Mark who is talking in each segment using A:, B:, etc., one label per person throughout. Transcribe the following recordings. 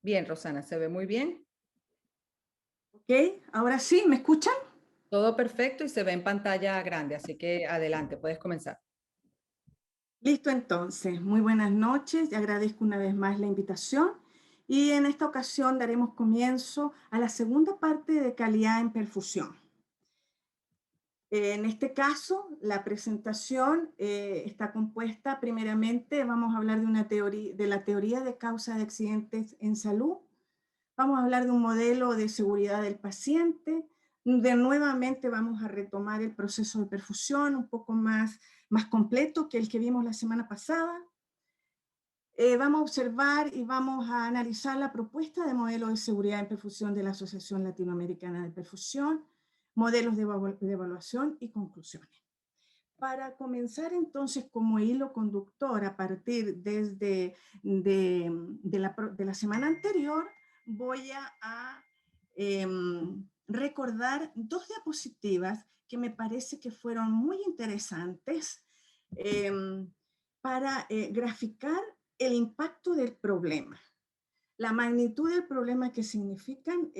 A: Bien, Rosana, se ve muy bien.
B: Ok, ahora sí, ¿me escuchan?
A: Todo perfecto y se ve en pantalla grande, así que adelante, puedes comenzar.
B: Listo entonces, muy buenas noches, y agradezco una vez más la invitación y en esta ocasión daremos comienzo a la segunda parte de calidad en perfusión. En este caso, la presentación está compuesta primeramente, vamos a hablar de, una teoría, de la teoría de causa de accidentes en salud. Vamos a hablar de un modelo de seguridad del paciente. Nuevamente vamos a retomar el proceso de perfusión un poco más completo que el que vimos la semana pasada. Vamos a observar y vamos a analizar la propuesta de modelo de seguridad en perfusión de la Asociación Latinoamericana de Perfusión, modelos de evaluación y conclusiones. Para comenzar entonces como hilo conductor a partir de la semana anterior, voy a recordar dos diapositivas que me parece que fueron muy interesantes para graficar el impacto del problema, la magnitud del problema que significan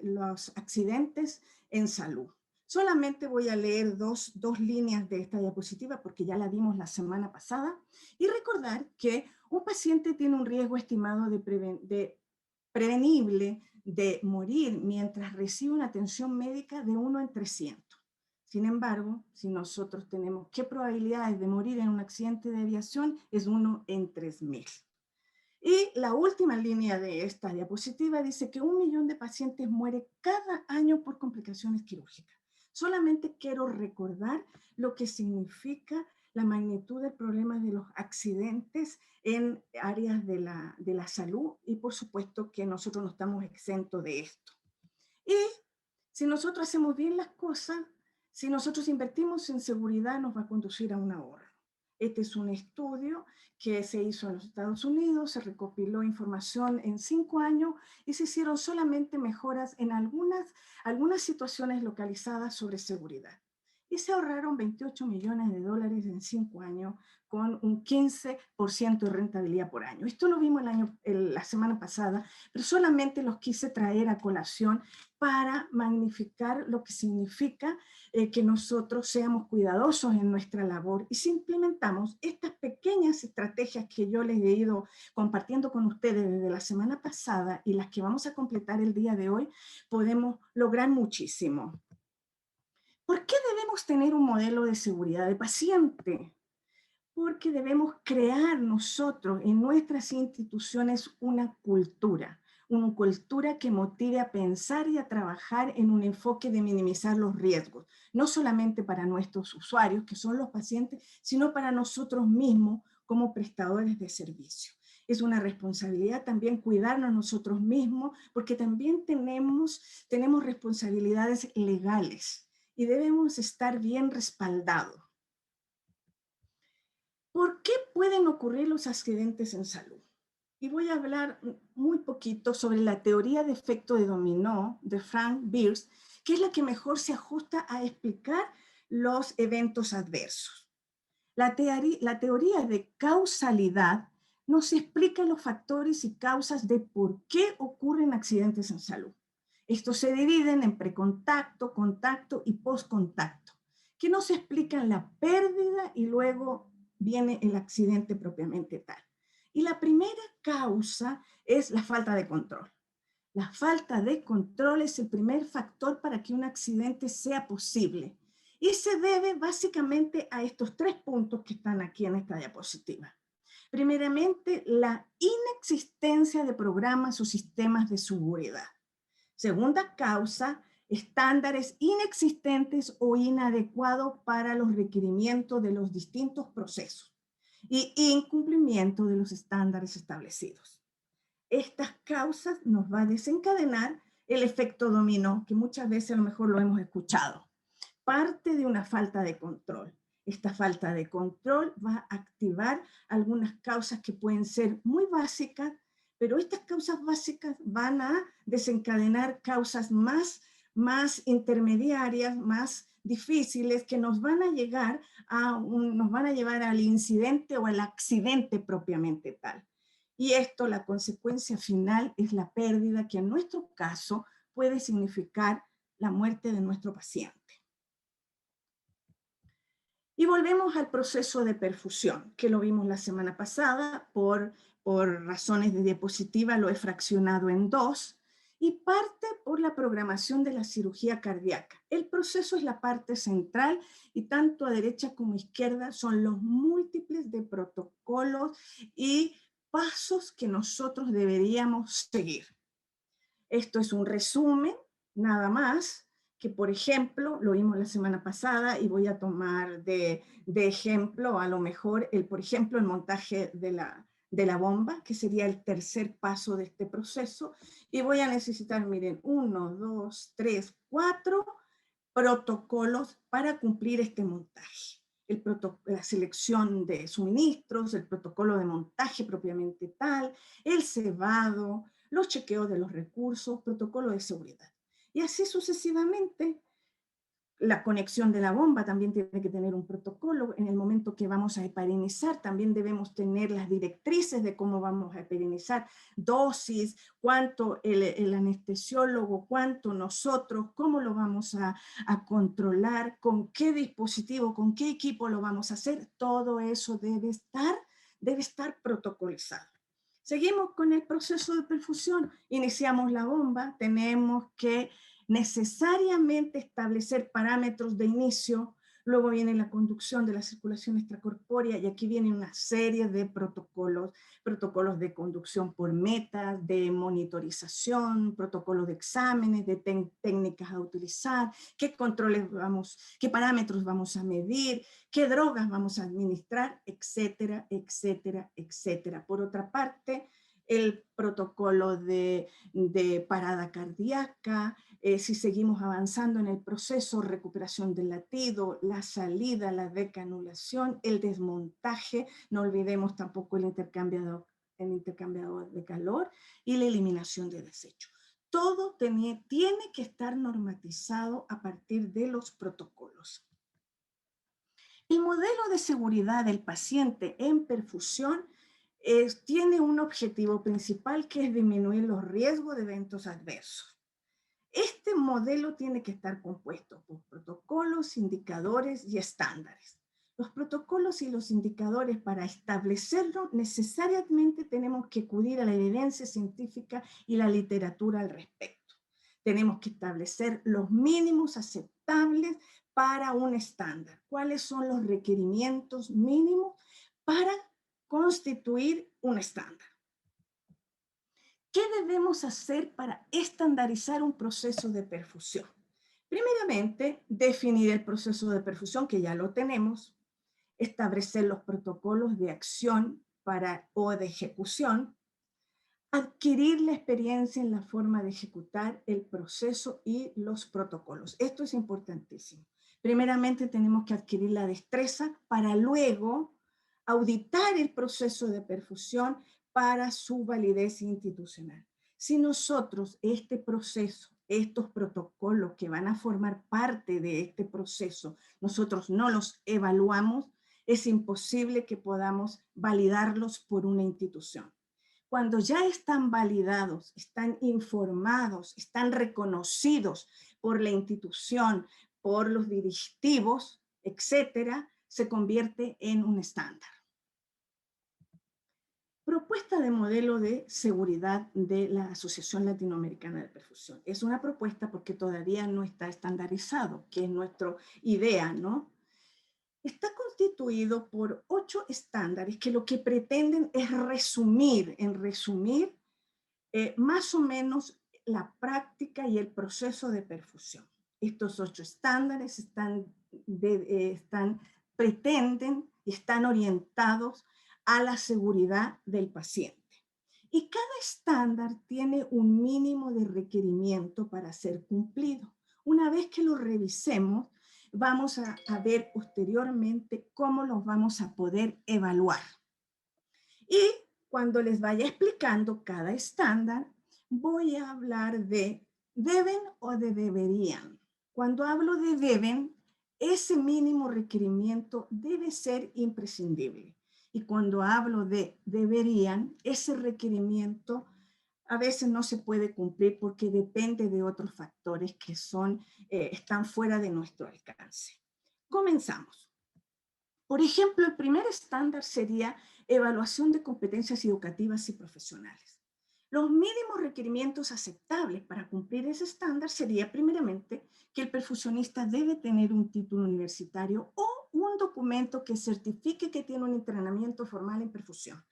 B: los accidentes en salud. Solamente voy a leer dos líneas de esta diapositiva porque ya la vimos la semana pasada y recordar que un paciente tiene un riesgo estimado de prevenible de morir mientras recibe una atención médica de 1 en 300. Sin embargo, si nosotros tenemos qué probabilidades de morir en un accidente de aviación es 1 en 3000. Y la última línea de esta diapositiva dice que 1 millón de pacientes mueren cada año por complicaciones quirúrgicas. Solamente quiero recordar lo que significa la magnitud del problema de los accidentes en áreas de la salud y por supuesto que nosotros no estamos exentos de esto. Y si nosotros hacemos bien las cosas, si nosotros invertimos en seguridad, nos va a conducir a un ahorro. Este es un estudio que se hizo en los Estados Unidos, se recopiló información en 5 años y se hicieron solamente mejoras en algunas situaciones localizadas sobre seguridad. Y se ahorraron 28 millones de dólares en 5 años con un 15% de rentabilidad por año. Esto lo vimos la semana pasada, pero solamente los quise traer a colación para magnificar lo que significa que nosotros seamos cuidadosos en nuestra labor y si implementamos estas pequeñas estrategias que yo les he ido compartiendo con ustedes desde la semana pasada y las que vamos a completar el día de hoy, podemos lograr muchísimo. ¿Por qué debemos tener un modelo de seguridad de paciente? Porque debemos crear nosotros en nuestras instituciones una cultura que motive a pensar y a trabajar en un enfoque de minimizar los riesgos, no solamente para nuestros usuarios, que son los pacientes, sino para nosotros mismos como prestadores de servicio. Es una responsabilidad también cuidarnos nosotros mismos, porque también tenemos responsabilidades legales y debemos estar bien respaldados. ¿Por qué pueden ocurrir los accidentes en salud? Y voy a hablar muy poquito sobre la teoría de efecto de dominó de Frank Beers, que es la que mejor se ajusta a explicar los eventos adversos. La teoría de causalidad nos explica los factores y causas de por qué ocurren accidentes en salud. Estos se dividen en precontacto, contacto y postcontacto, que nos explican la pérdida y luego viene el accidente propiamente tal. Y la primera causa es la falta de control. La falta de control es el primer factor para que un accidente sea posible. Y se debe básicamente a estos 3 puntos que están aquí en esta diapositiva. Primeramente, la inexistencia de programas o sistemas de seguridad. Segunda causa, estándares inexistentes o inadecuados para los requerimientos de los distintos procesos y incumplimiento de los estándares establecidos. Estas causas nos va a desencadenar el efecto dominó, que muchas veces a lo mejor lo hemos escuchado. Parte de una falta de control. Esta falta de control va a activar algunas causas que pueden ser muy básicas, pero estas causas básicas van a desencadenar causas más intermediarias, más difíciles, que nos van a llevar al incidente o al accidente propiamente tal. Y esto, la consecuencia final, es la pérdida que en nuestro caso puede significar la muerte de nuestro paciente. Y volvemos al proceso de perfusión, que lo vimos la semana pasada, por razones de diapositiva lo he fraccionado en dos, y parte por la programación de la cirugía cardíaca. El proceso es la parte central y tanto a derecha como a izquierda son los múltiples de protocolos y pasos que nosotros deberíamos seguir. Esto es un resumen, nada más, que por ejemplo, lo vimos la semana pasada y voy a tomar de ejemplo a lo mejor, por ejemplo, el montaje de la bomba, que sería el tercer paso de este proceso, y voy a necesitar, miren, 1, 2, 3, 4 protocolos para cumplir este montaje. La selección de suministros, el protocolo de montaje propiamente tal, el cebado, los chequeos de los recursos, protocolo de seguridad. Y así sucesivamente. La conexión de la bomba también tiene que tener un protocolo. En el momento que vamos a heparinizar, también debemos tener las directrices de cómo vamos a heparinizar, dosis, cuánto el anestesiólogo, cuánto nosotros, cómo lo vamos a controlar, con qué dispositivo, con qué equipo lo vamos a hacer. Todo eso debe estar protocolizado. Seguimos con el proceso de perfusión. Iniciamos la bomba, tenemos que necesariamente establecer parámetros de inicio, luego viene la conducción de la circulación extracorpórea y aquí viene una serie de protocolos de conducción por metas, de monitorización, protocolos de exámenes, de técnicas a utilizar, qué qué parámetros vamos a medir, qué drogas vamos a administrar, etcétera, etcétera, etcétera. Por otra parte, el protocolo de parada cardíaca, si seguimos avanzando en el proceso, recuperación del latido, la salida, la decanulación, el desmontaje, no olvidemos tampoco el intercambiador de calor y la eliminación de desecho. Todo tiene que estar normatizado a partir de los protocolos. El modelo de seguridad del paciente en perfusión tiene un objetivo principal que es disminuir los riesgos de eventos adversos. Este modelo tiene que estar compuesto por protocolos, indicadores y estándares. Los protocolos y los indicadores, para establecerlo, necesariamente tenemos que acudir a la evidencia científica y la literatura al respecto. Tenemos que establecer los mínimos aceptables para un estándar. ¿Cuáles son los requerimientos mínimos para constituir un estándar? ¿Qué debemos hacer para estandarizar un proceso de perfusión? Primeramente, definir el proceso de perfusión, que ya lo tenemos, establecer los protocolos de acción o de ejecución, adquirir la experiencia en la forma de ejecutar el proceso y los protocolos. Esto es importantísimo. Primeramente tenemos que adquirir la destreza para luego auditar el proceso de perfusión para su validez institucional. Si nosotros este proceso, estos protocolos que van a formar parte de este proceso, nosotros no los evaluamos, es imposible que podamos validarlos por una institución. Cuando ya están validados, están informados, están reconocidos por la institución, por los directivos, etcétera, se convierte en un estándar. Propuesta de modelo de seguridad de la Asociación Latinoamericana de Perfusión. Es una propuesta porque todavía no está estandarizado, que es nuestra idea, ¿no? Está constituido por 8 estándares que lo que pretenden es resumir, más o menos la práctica y el proceso de perfusión. Estos 8 estándares pretenden y están orientados a la seguridad del paciente. Y cada estándar tiene un mínimo de requerimiento para ser cumplido. Una vez que lo revisemos, vamos a ver posteriormente cómo los vamos a poder evaluar. Y cuando les vaya explicando cada estándar, voy a hablar de deben o de deberían. Cuando hablo de deben, ese mínimo requerimiento debe ser imprescindible. Y cuando hablo de deberían, ese requerimiento a veces no se puede cumplir porque depende de otros factores que están fuera de nuestro alcance. Comenzamos. Por ejemplo, el primer estándar sería evaluación de competencias educativas y profesionales. Los mínimos requerimientos aceptables para cumplir ese estándar sería, primeramente, que el perfusionista debe tener un título universitario o un documento que certifique que tiene un entrenamiento formal en perfusión.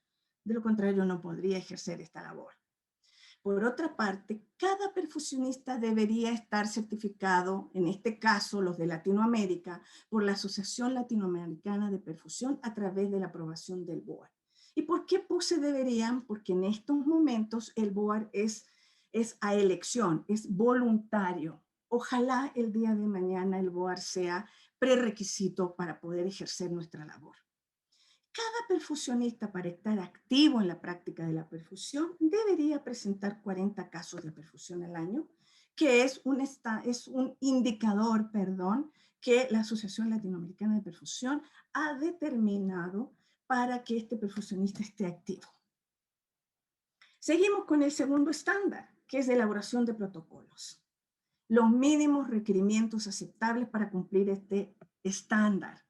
B: De lo contrario, no podría ejercer esta labor. Por otra parte, cada perfusionista debería estar certificado, en este caso los de Latinoamérica, por la Asociación Latinoamericana de Perfusión a través de la aprobación del BOAR. ¿Y por qué puse deberían? Porque en estos momentos el BOAR es a elección, es voluntario. Ojalá el día de mañana el BOAR sea prerequisito para poder ejercer nuestra labor. Cada perfusionista, para estar activo en la práctica de la perfusión, debería presentar 40 casos de perfusión al año, que es un indicador, que la Asociación Latinoamericana de Perfusión ha determinado para que este perfusionista esté activo. Seguimos con el segundo estándar, que es de elaboración de protocolos. Los mínimos requerimientos aceptables para cumplir este estándar.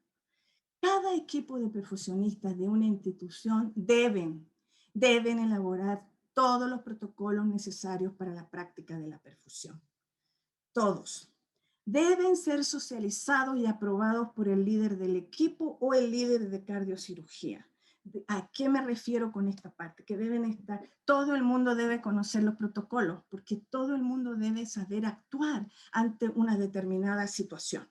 B: Cada equipo de perfusionistas de una institución deben elaborar todos los protocolos necesarios para la práctica de la perfusión. Todos. Deben ser socializados y aprobados por el líder del equipo o el líder de cardiocirugía. ¿A qué me refiero con esta parte? Que deben estar, todo el mundo debe conocer los protocolos, porque todo el mundo debe saber actuar ante una determinada situación.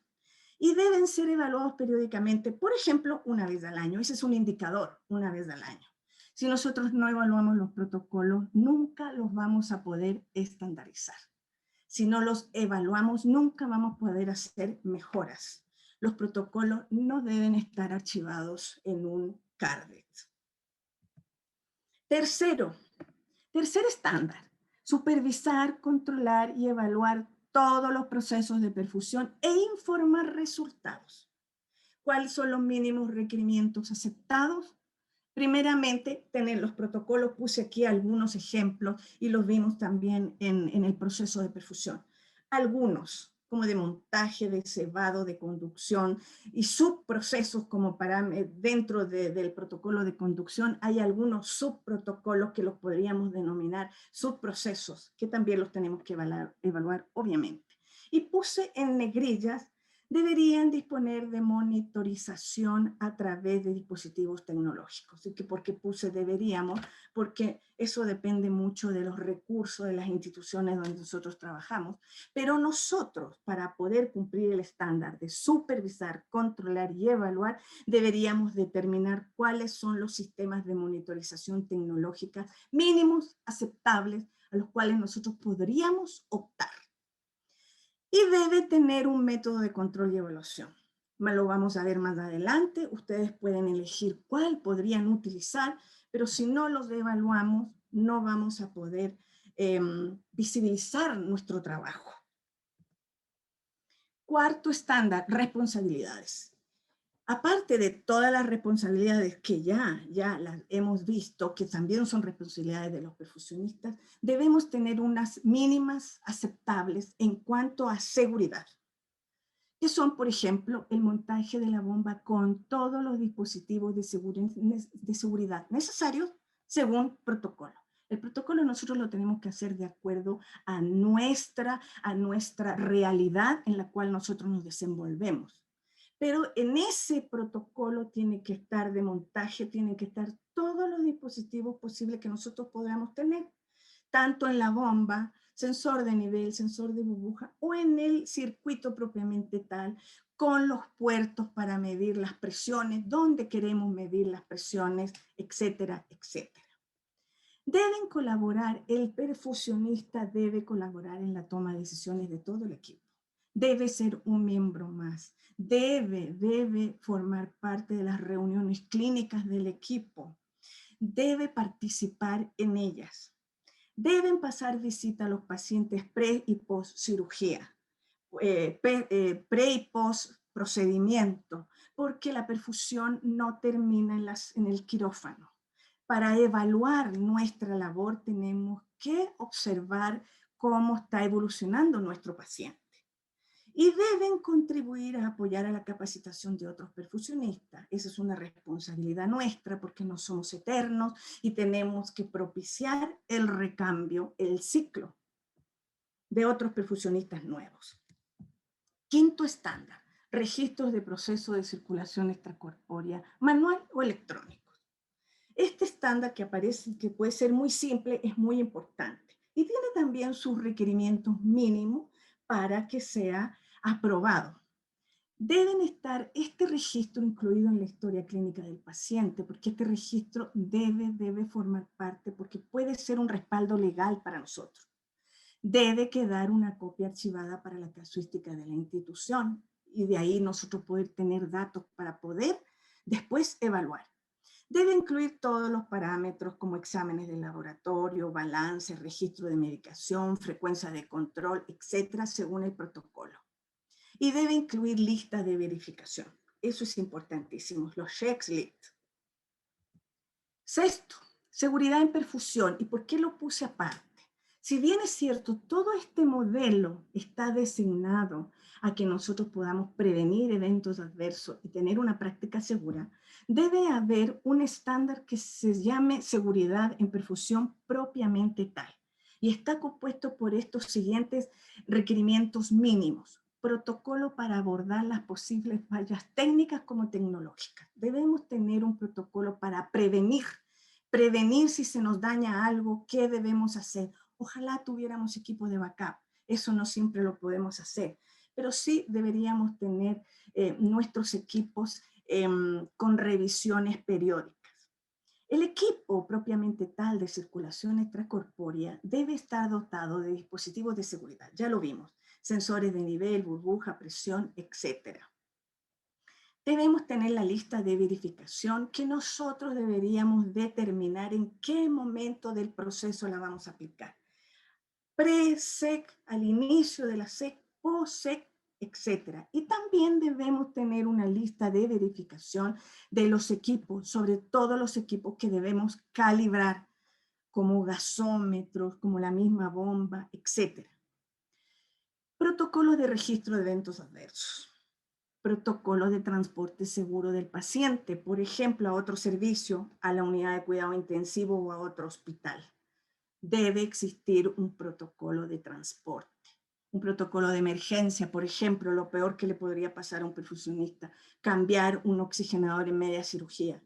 B: Y deben ser evaluados periódicamente, por ejemplo, una vez al año. Ese es un indicador, una vez al año. Si nosotros no evaluamos los protocolos, nunca los vamos a poder estandarizar. Si no los evaluamos, nunca vamos a poder hacer mejoras. Los protocolos no deben estar archivados en un cardet. Tercer estándar, supervisar, controlar y evaluar todos los procesos de perfusión e informar resultados. ¿Cuáles son los mínimos requerimientos aceptados? Primeramente, tener los protocolos, puse aquí algunos ejemplos y los vimos también en el proceso de perfusión. Algunos, como de montaje, de cebado, de conducción y subprocesos como dentro del protocolo de conducción hay algunos subprotocolos que los podríamos denominar subprocesos, que también los tenemos que evaluar obviamente. Y puse en negrillas deberían disponer de monitorización a través de dispositivos tecnológicos. ¿Y por qué puse deberíamos? Porque eso depende mucho de los recursos de las instituciones donde nosotros trabajamos. Pero nosotros, para poder cumplir el estándar de supervisar, controlar y evaluar, deberíamos determinar cuáles son los sistemas de monitorización tecnológica mínimos aceptables a los cuales nosotros podríamos optar. Y debe tener un método de control y evaluación. Lo vamos a ver más adelante. Ustedes pueden elegir cuál podrían utilizar, pero si no los evaluamos, no vamos a poder visibilizar nuestro trabajo. Cuarto estándar, responsabilidades. Aparte de todas las responsabilidades que ya las hemos visto, que también son responsabilidades de los perfusionistas, debemos tener unas mínimas aceptables en cuanto a seguridad, que son, por ejemplo, el montaje de la bomba con todos los dispositivos de seguridad necesarios según protocolo. El protocolo nosotros lo tenemos que hacer de acuerdo a nuestra realidad en la cual nosotros nos desenvolvemos. Pero en ese protocolo tiene que estar de montaje, tienen que estar todos los dispositivos posibles que nosotros podamos tener, tanto en la bomba, sensor de nivel, sensor de burbuja, o en el circuito propiamente tal, con los puertos para medir las presiones, dónde queremos medir las presiones, etcétera, etcétera. Deben colaborar, el perfusionista debe colaborar en la toma de decisiones de todo el equipo. Debe ser un miembro más, debe formar parte de las reuniones clínicas del equipo, debe participar en ellas. Deben pasar visita a los pacientes pre y post cirugía, pre y post procedimiento, porque la perfusión no termina en el quirófano. Para evaluar nuestra labor tenemos que observar cómo está evolucionando nuestro paciente. Y deben contribuir a apoyar a la capacitación de otros perfusionistas. Esa es una responsabilidad nuestra porque no somos eternos y tenemos que propiciar el recambio, el ciclo de otros perfusionistas nuevos. Quinto estándar, registros de proceso de circulación extracorpórea, manual o electrónico. Este estándar que aparece, que puede ser muy simple, es muy importante y tiene también sus requerimientos mínimos para que sea aprobado. Deben estar este registro incluido en la historia clínica del paciente, porque este registro debe formar parte, porque puede ser un respaldo legal para nosotros. Debe quedar una copia archivada para la casuística de la institución y de ahí nosotros poder tener datos para poder después evaluar. Debe incluir todos los parámetros como exámenes de laboratorio, balance, registro de medicación, frecuencia de control, etcétera, según el protocolo. Y debe incluir listas de verificación. Eso es importantísimo, los checklists. Sexto, seguridad en perfusión. ¿Y por qué lo puse aparte? Si bien es cierto, todo este modelo está designado a que nosotros podamos prevenir eventos adversos y tener una práctica segura, debe haber un estándar que se llame seguridad en perfusión propiamente tal. Y está compuesto por estos siguientes requerimientos mínimos. Protocolo para abordar las posibles fallas técnicas como tecnológicas. Debemos tener un protocolo para prevenir si se nos daña algo, qué debemos hacer. Ojalá tuviéramos equipo de backup, eso no siempre lo podemos hacer, pero sí deberíamos tener nuestros equipos con revisiones periódicas. El equipo propiamente tal de circulación extracorpórea debe estar dotado de dispositivos de seguridad, ya lo vimos, sensores de nivel, burbuja, presión, etc. Debemos tener la lista de verificación que nosotros deberíamos determinar en qué momento del proceso la vamos a aplicar. Pre-SEC, al inicio de la SEC, post-SEC, etc. Y también debemos tener una lista de verificación de los equipos, sobre todo los equipos que debemos calibrar, como gasómetros, como la misma bomba, etc. Protocolos de registro de eventos adversos. Protocolo de transporte seguro del paciente, por ejemplo, a otro servicio, a la unidad de cuidado intensivo o a otro hospital. Debe existir un protocolo de transporte, un protocolo de emergencia, por ejemplo, lo peor que le podría pasar a un perfusionista, cambiar un oxigenador en media cirugía.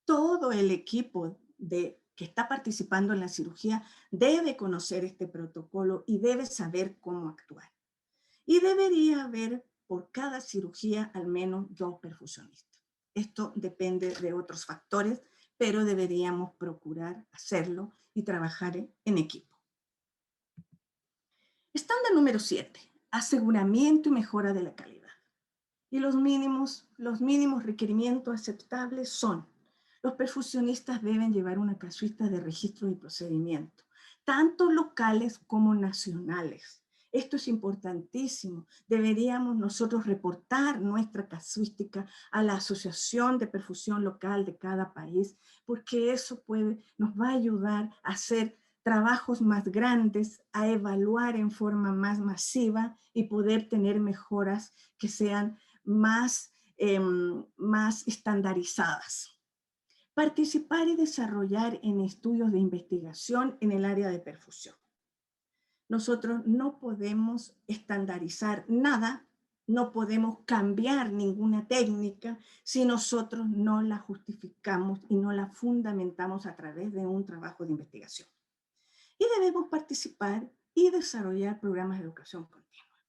B: Todo el equipo que está participando en la cirugía debe conocer este protocolo y debe saber cómo actuar. Y debería haber por cada cirugía al menos 2 perfusionistas. Esto depende de otros factores, pero deberíamos procurar hacerlo y trabajar en equipo. Estándar número 7, aseguramiento y mejora de la calidad. Y los mínimos requerimientos aceptables son: los perfusionistas deben llevar una casuística de registro y procedimiento, tanto locales como nacionales. Esto es importantísimo. Deberíamos nosotros reportar nuestra casuística a la Asociación de Perfusión Local de cada país, porque eso nos va a ayudar a hacer trabajos más grandes, a evaluar en forma más masiva y poder tener mejoras que sean más estandarizadas. Participar y desarrollar en estudios de investigación en el área de perfusión. Nosotros no podemos estandarizar nada, no podemos cambiar ninguna técnica si nosotros no la justificamos y no la fundamentamos a través de un trabajo de investigación. Y debemos participar y desarrollar programas de educación continua.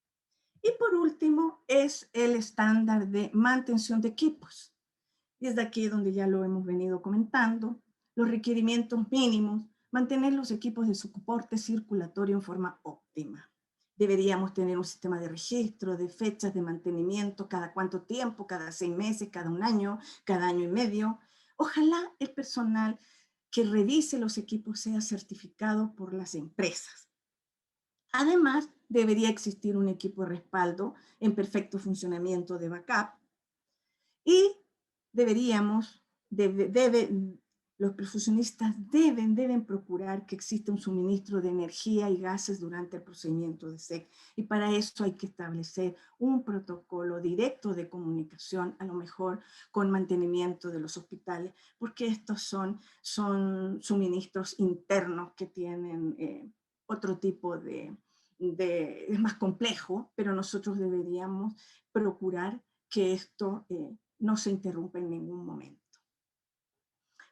B: Y por último es el estándar de mantención de equipos. Y es de aquí donde ya lo hemos venido comentando, los requerimientos mínimos, mantener los equipos de soporte circulatorio en forma óptima. Deberíamos tener un sistema de registro, de fechas de mantenimiento, cada cuánto tiempo, cada 6 meses, cada 1 año, cada año y medio. Ojalá el personal que revise los equipos sea certificado por las empresas. Además, debería existir un equipo de respaldo en perfecto funcionamiento de backup y deberíamos, los perfusionistas deben procurar que exista un suministro de energía y gases durante el procedimiento de SEC. Y para eso hay que establecer un protocolo directo de comunicación, a lo mejor con mantenimiento de los hospitales, porque estos son suministros internos que tienen otro tipo es más complejo, pero nosotros deberíamos procurar que esto no se interrumpa en ningún momento.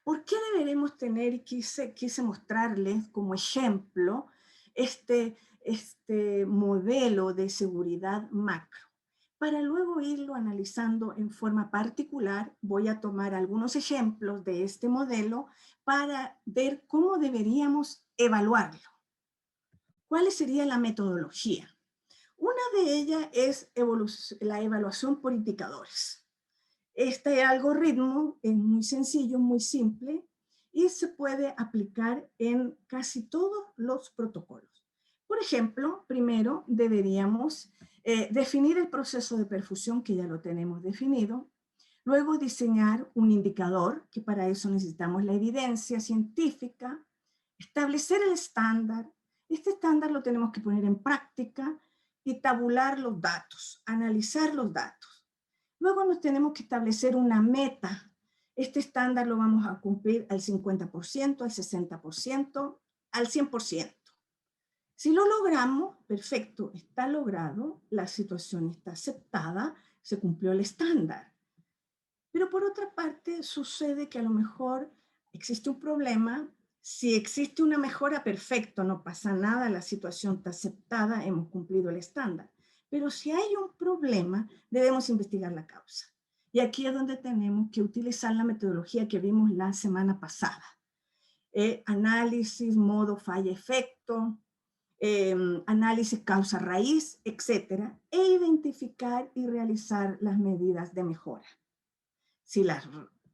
B: ¿Por qué deberemos tener, y quise mostrarles como ejemplo, este modelo de seguridad macro? Para luego irlo analizando en forma particular, voy a tomar algunos ejemplos de este modelo para ver cómo deberíamos evaluarlo. ¿Cuál sería la metodología? Una de ellas es la evaluación por indicadores. Este algoritmo es muy sencillo, muy simple y se puede aplicar en casi todos los protocolos. Por ejemplo, primero deberíamos definir el proceso de perfusión, que ya lo tenemos definido. Luego diseñar un indicador, que para eso necesitamos la evidencia científica. Establecer el estándar. Este estándar lo tenemos que poner en práctica y tabular los datos, analizar los datos. Luego nos tenemos que establecer una meta. Este estándar lo vamos a cumplir al 50%, al 60%, al 100%. Si lo logramos, perfecto, está logrado, la situación está aceptada, se cumplió el estándar. Pero por otra parte, sucede que a lo mejor existe un problema. Si existe una mejora, perfecto, no pasa nada, la situación está aceptada, hemos cumplido el estándar. Pero si hay un problema, debemos investigar la causa. Y aquí es donde tenemos que utilizar la metodología que vimos la semana pasada. Análisis, modo, falla, efecto, análisis causa-raíz, etcétera, e identificar y realizar las medidas de mejora. Si las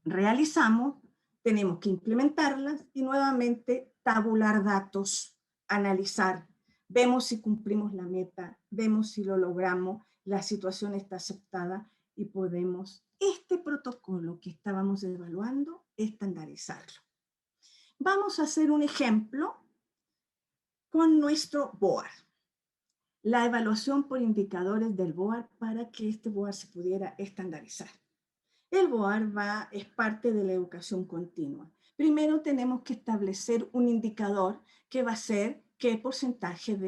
B: realizamos, tenemos que implementarlas y nuevamente tabular datos, analizar. Vemos si cumplimos la meta, vemos si lo logramos, la situación está aceptada y podemos este protocolo que estábamos evaluando, estandarizarlo. Vamos a hacer un ejemplo con nuestro BOAR. La evaluación por indicadores del BOAR para que este BOAR se pudiera estandarizar. El BOAR es parte de la educación continua. Primero tenemos que establecer un indicador que va a ser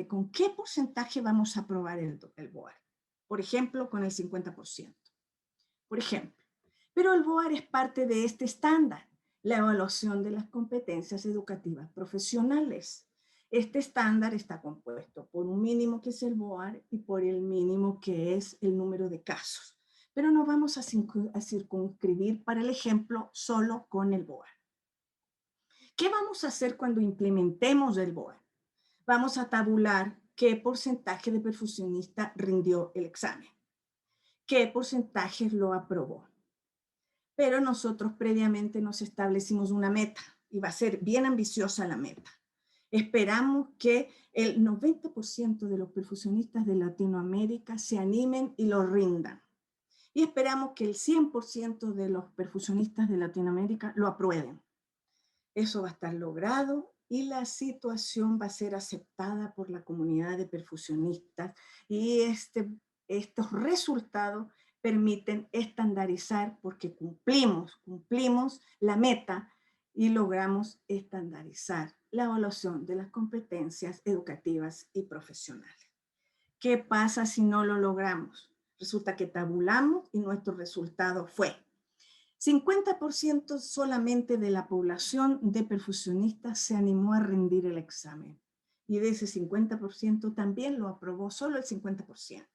B: con qué porcentaje vamos a aprobar el BOAR. Por ejemplo, con el 50%. Por ejemplo. Pero el BOAR es parte de este estándar, la evaluación de las competencias educativas profesionales. Este estándar está compuesto por un mínimo que es el BOAR y por el mínimo que es el número de casos. Pero no vamos a circunscribir para el ejemplo solo con el BOAR. ¿Qué vamos a hacer cuando implementemos el BOAR? Vamos a tabular qué porcentaje de perfusionista rindió el examen, qué porcentaje lo aprobó. Pero nosotros previamente nos establecimos una meta y va a ser bien ambiciosa la meta. Esperamos que el 90% de los perfusionistas de Latinoamérica se animen y lo rindan. Y esperamos que el 100% de los perfusionistas de Latinoamérica lo aprueben. Eso va a estar logrado y la situación va a ser aceptada por la comunidad de perfusionistas y estos resultados permiten estandarizar porque cumplimos la meta y logramos estandarizar la evaluación de las competencias educativas y profesionales. ¿Qué pasa si no lo logramos? Resulta que tabulamos y nuestro resultado fue 50% solamente de la población de perfusionistas se animó a rendir el examen. Y de ese 50% también lo aprobó solo el 50%.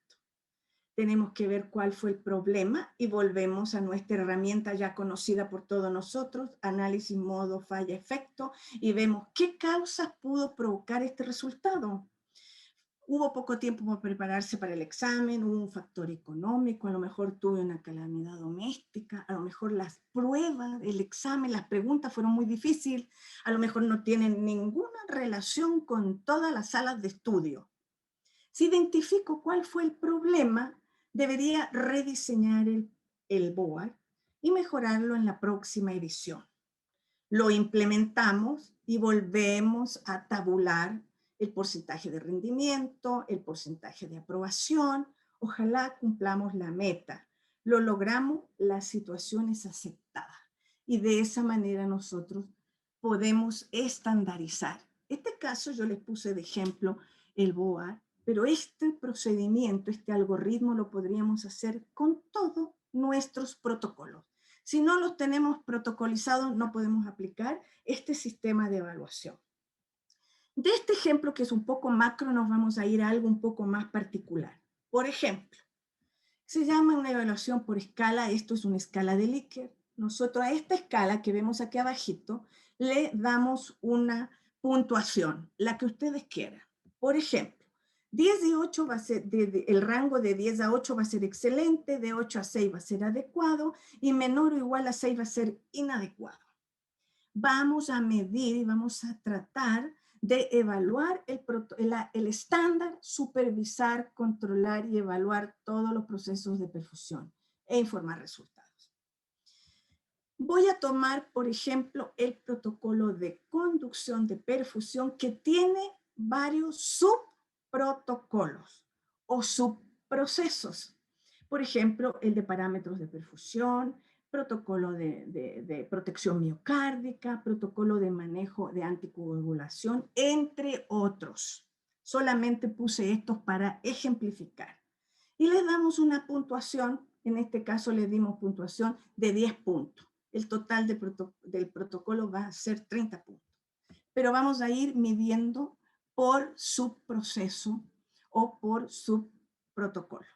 B: Tenemos que ver cuál fue el problema y volvemos a nuestra herramienta ya conocida por todos nosotros, análisis, modo, falla, efecto, y vemos qué causas pudo provocar este resultado. Hubo poco tiempo para prepararse para el examen, hubo un factor económico, a lo mejor tuve una calamidad doméstica, a lo mejor las pruebas, el examen, las preguntas fueron muy difíciles, a lo mejor no tienen ninguna relación con todas las salas de estudio. Si identifico cuál fue el problema, debería rediseñar el BOAR y mejorarlo en la próxima edición. Lo implementamos y volvemos a tabular el porcentaje de rendimiento, el porcentaje de aprobación. Ojalá cumplamos la meta. Lo logramos, la situación es aceptada. Y de esa manera nosotros podemos estandarizar. Este caso yo les puse de ejemplo el BOAR, pero este procedimiento, este algoritmo lo podríamos hacer con todos nuestros protocolos. Si no los tenemos protocolizados, no podemos aplicar este sistema de evaluación. De este ejemplo, que es un poco macro, nos vamos a ir a algo un poco más particular. Por ejemplo, se llama una evaluación por escala. Esto es una escala de Likert. Nosotros a esta escala que vemos aquí abajito, le damos una puntuación, la que ustedes quieran. Por ejemplo, 10 de 8 va a ser, el rango de 10 a 8 va a ser excelente, de 8 a 6 va a ser adecuado, y menor o igual a 6 va a ser inadecuado. Vamos a medir y vamos a tratar de evaluar el estándar, supervisar, controlar y evaluar todos los procesos de perfusión e informar resultados. Voy a tomar, por ejemplo, el protocolo de conducción de perfusión, que tiene varios subprotocolos o subprocesos. Por ejemplo, el de parámetros de perfusión, protocolo de protección miocárdica, protocolo de manejo de anticoagulación, entre otros. Solamente puse estos para ejemplificar. Y les damos una puntuación. En este caso le dimos puntuación de 10 puntos. El total del protocolo va a ser 30 puntos. Pero vamos a ir midiendo por subproceso o por subprotocolo.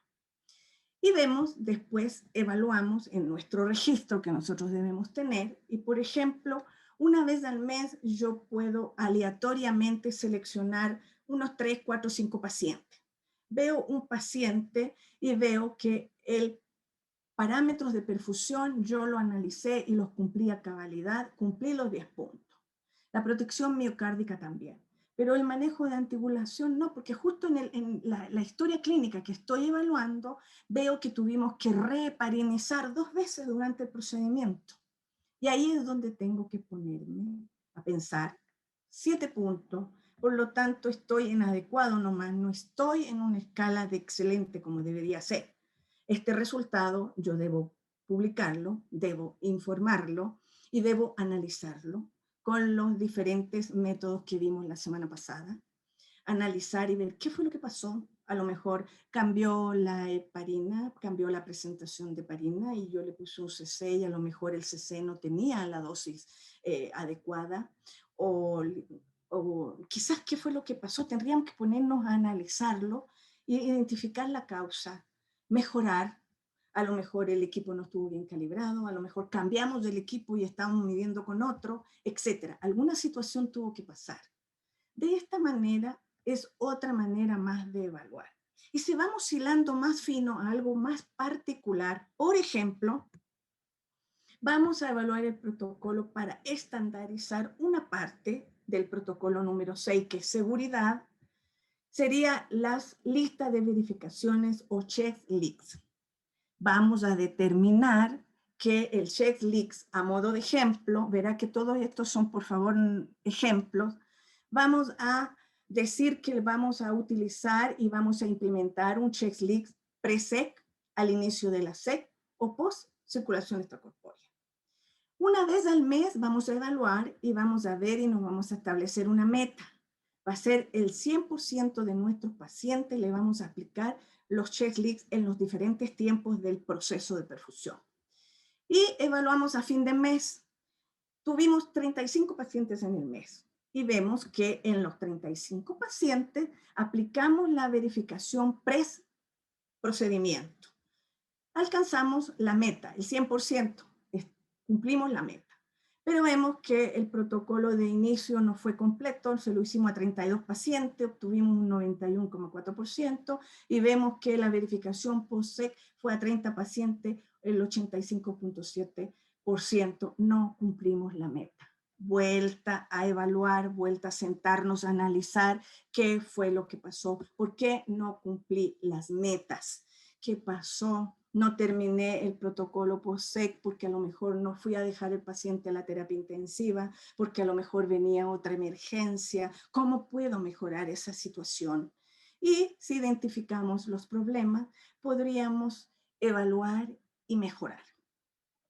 B: Y vemos, después evaluamos en nuestro registro que nosotros debemos tener. Y por ejemplo, una vez al mes yo puedo aleatoriamente seleccionar unos 3, 4, 5 pacientes. Veo un paciente y veo que el parámetros de perfusión yo lo analicé y los cumplí a cabalidad, cumplí los 10 puntos. La protección miocárdica también. Pero el manejo de anticoagulación no, porque justo en la historia clínica que estoy evaluando, veo que tuvimos que reparinizar 2 veces durante el procedimiento. Y ahí es donde tengo que ponerme a pensar 7 puntos. Por lo tanto, estoy en adecuado nomás, no estoy en una escala de excelente como debería ser. Este resultado yo debo publicarlo, debo informarlo y debo analizarlo con los diferentes métodos que vimos la semana pasada. Analizar y ver qué fue lo que pasó. A lo mejor cambió la heparina, cambió la presentación de heparina y yo le puse un CC y a lo mejor el CC no tenía la dosis adecuada. O quizás qué fue lo que pasó. Tendríamos que ponernos a analizarlo e identificar la causa, mejorar. A lo mejor el equipo no estuvo bien calibrado, a lo mejor cambiamos del equipo y estamos midiendo con otro, etc. Alguna situación tuvo que pasar. De esta manera es otra manera más de evaluar. Y si vamos hilando más fino a algo más particular, por ejemplo, vamos a evaluar el protocolo para estandarizar una parte del protocolo número 6, que es seguridad, sería las listas de verificaciones o checklists. Vamos a determinar que el checklist, a modo de ejemplo, verá que todos estos son, por favor, ejemplos. Vamos a decir que vamos a utilizar y vamos a implementar un checklist pre-sec al inicio de la sec o post-circulación extracorpórea. Una vez al mes vamos a evaluar y vamos a ver y nos vamos a establecer una meta. Va a ser el 100% de nuestros pacientes, le vamos a aplicar los checklists en los diferentes tiempos del proceso de perfusión. Y evaluamos a fin de mes. Tuvimos 35 pacientes en el mes y vemos que en los 35 pacientes aplicamos la verificación pre-procedimiento. Alcanzamos la meta, el 100%, cumplimos la meta. Pero vemos que el protocolo de inicio no fue completo, se lo hicimos a 32 pacientes, obtuvimos un 91,4% y vemos que la verificación post-sec fue a 30 pacientes, el 85,7%, no cumplimos la meta. vuelta a evaluar, vuelta a sentarnos a analizar qué fue lo que pasó, por qué no cumplí las metas, qué pasó, no terminé el protocolo POSEC porque a lo mejor no fui a dejar el paciente a la terapia intensiva, porque a lo mejor venía otra emergencia, ¿cómo puedo mejorar esa situación? Y si identificamos los problemas, podríamos evaluar y mejorar.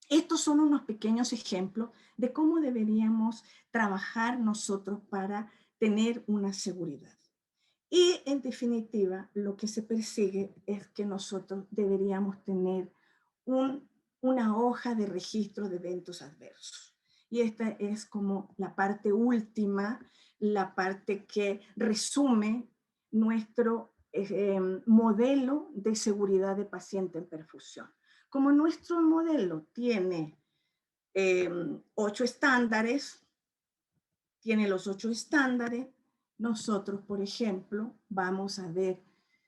B: Estos son unos pequeños ejemplos de cómo deberíamos trabajar nosotros para tener una seguridad. Y en definitiva, lo que se persigue es que nosotros deberíamos tener una hoja de registro de eventos adversos. Y esta es como la parte última, la parte que resume nuestro modelo de seguridad de paciente en perfusión. Como nuestro modelo tiene 8 estándares, tiene los 8 estándares, nosotros, por ejemplo, vamos a ver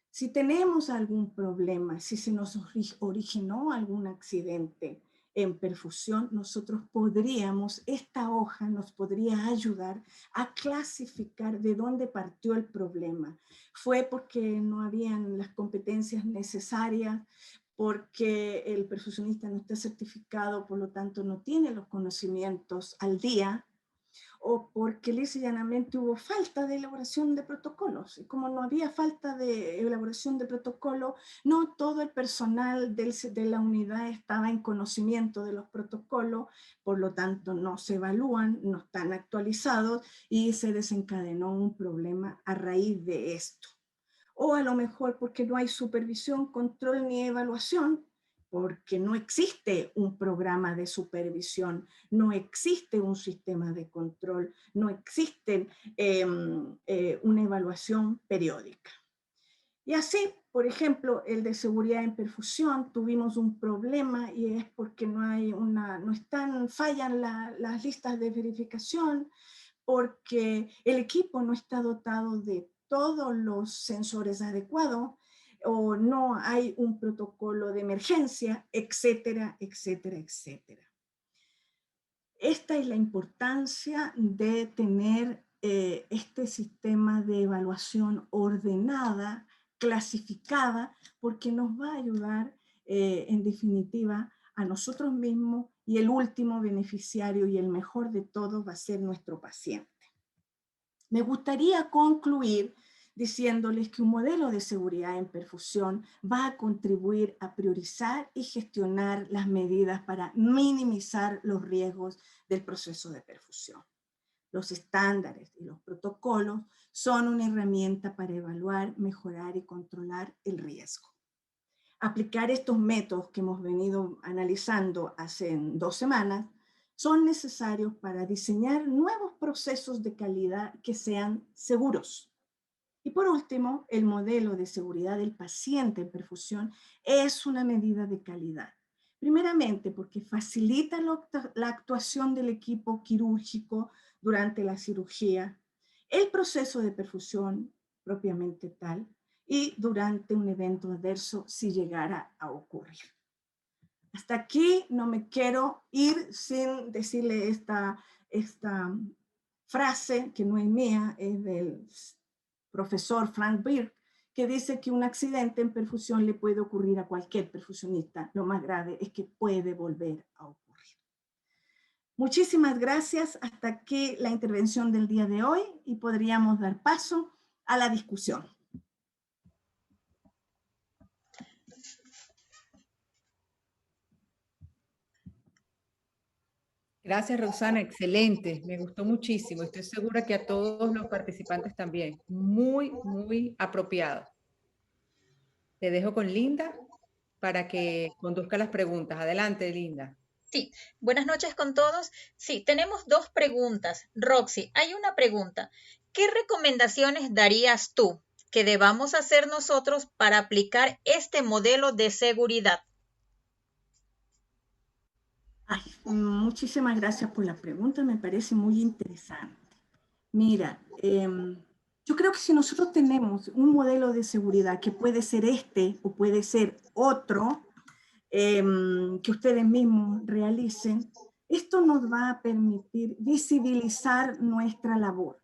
B: si tenemos algún problema, si se nos originó algún accidente en perfusión, nosotros podríamos, esta hoja nos podría ayudar a clasificar de dónde partió el problema. Fue porque no habían las competencias necesarias, porque el perfusionista no está certificado, por lo tanto no tiene los conocimientos al día, o porque lisa y llanamente hubo falta de elaboración de protocolos. Y como no había falta de elaboración de protocolo, no todo el personal de la unidad estaba en conocimiento de los protocolos, por lo tanto no se evalúan, no están actualizados y se desencadenó un problema a raíz de esto. O a lo mejor porque no hay supervisión, control ni evaluación, porque no existe un programa de supervisión, no existe un sistema de control, no existe una evaluación periódica. Y así, por ejemplo, el de seguridad en perfusión, tuvimos un problema y es porque fallan las listas de verificación, porque el equipo no está dotado de todos los sensores adecuados, o no hay un protocolo de emergencia, etcétera, etcétera, etcétera. Esta es la importancia de tener este sistema de evaluación ordenada, clasificada, porque nos va a ayudar en definitiva a nosotros mismos, y el último beneficiario y el mejor de todos va a ser nuestro paciente. Me gustaría concluir diciéndoles que un modelo de seguridad en perfusión va a contribuir a priorizar y gestionar las medidas para minimizar los riesgos del proceso de perfusión. Los estándares y los protocolos son una herramienta para evaluar, mejorar y controlar el riesgo. Aplicar estos métodos que hemos venido analizando hace 2 semanas son necesarios para diseñar nuevos procesos de calidad que sean seguros. Y por último, el modelo de seguridad del paciente en perfusión es una medida de calidad. Primeramente, porque facilita la actuación del equipo quirúrgico durante la cirugía, el proceso de perfusión propiamente tal, y durante un evento adverso si llegara a ocurrir. Hasta aquí no me quiero ir sin decirle esta frase que no es mía, es del profesor Frank Birk, que dice que un accidente en perfusión le puede ocurrir a cualquier perfusionista. Lo más grave es que puede volver a ocurrir. Muchísimas gracias. Hasta aquí la intervención del día de hoy y podríamos dar paso a la discusión.
A: Gracias, Roxana. Excelente. Me gustó muchísimo. Estoy segura que a todos los participantes también. Muy, muy apropiado. Te dejo con Linda para que conduzca las preguntas. Adelante, Linda.
C: Sí, buenas noches con todos. Sí, tenemos 2 preguntas. Roxy, hay una pregunta. ¿Qué recomendaciones darías tú que debamos hacer nosotros para aplicar este modelo de seguridad?
B: Ay, muchísimas gracias por la pregunta, me parece muy interesante. Mira, yo creo que si nosotros tenemos un modelo de seguridad que puede ser este o puede ser otro, que ustedes mismos realicen, Esto nos va a permitir visibilizar nuestra labor.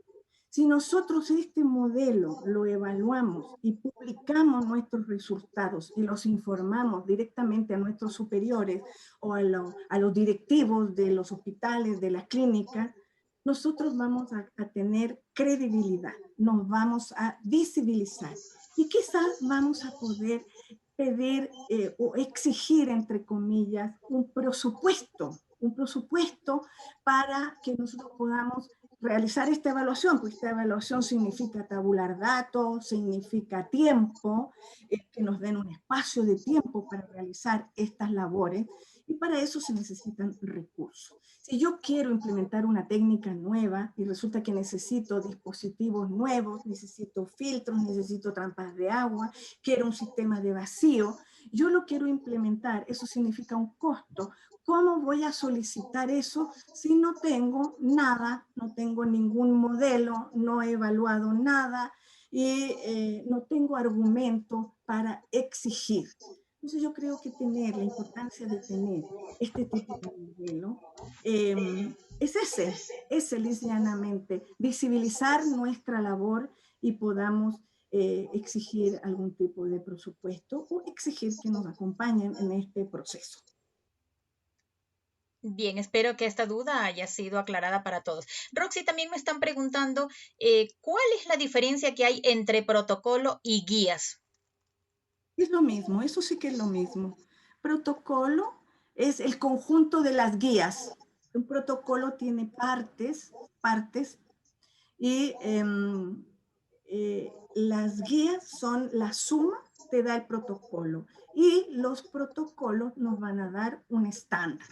B: Si nosotros este modelo lo evaluamos y publicamos nuestros resultados y los informamos directamente a nuestros superiores o a los directivos de los hospitales, de las clínicas, nosotros vamos a tener credibilidad, nos vamos a visibilizar y quizás vamos a poder pedir o exigir, entre comillas, un presupuesto para que nosotros podamos realizar esta evaluación, pues esta evaluación significa tabular datos, significa tiempo, que nos den un espacio de tiempo para realizar estas labores, y para eso se necesitan recursos. Si yo quiero implementar una técnica nueva y resulta que necesito dispositivos nuevos, necesito filtros, necesito trampas de agua, quiero un sistema de vacío, yo lo quiero implementar, eso significa un costo. ¿Cómo voy a solicitar eso si no tengo nada, no tengo ningún modelo, no he evaluado nada y no tengo argumento para exigir? Entonces yo creo que la importancia de tener este tipo de modelo es liz llanamente, visibilizar nuestra labor y podamos exigir algún tipo de presupuesto o exigir que nos acompañen en este proceso.
C: Bien, espero que esta duda haya sido aclarada para todos. Roxy, también me están preguntando cuál es la diferencia que hay entre protocolo y guías.
B: Es lo mismo, eso sí que es lo mismo. Protocolo es el conjunto de las guías. Un protocolo tiene partes y las guías son la suma, te da el protocolo y los protocolos nos van a dar un estándar.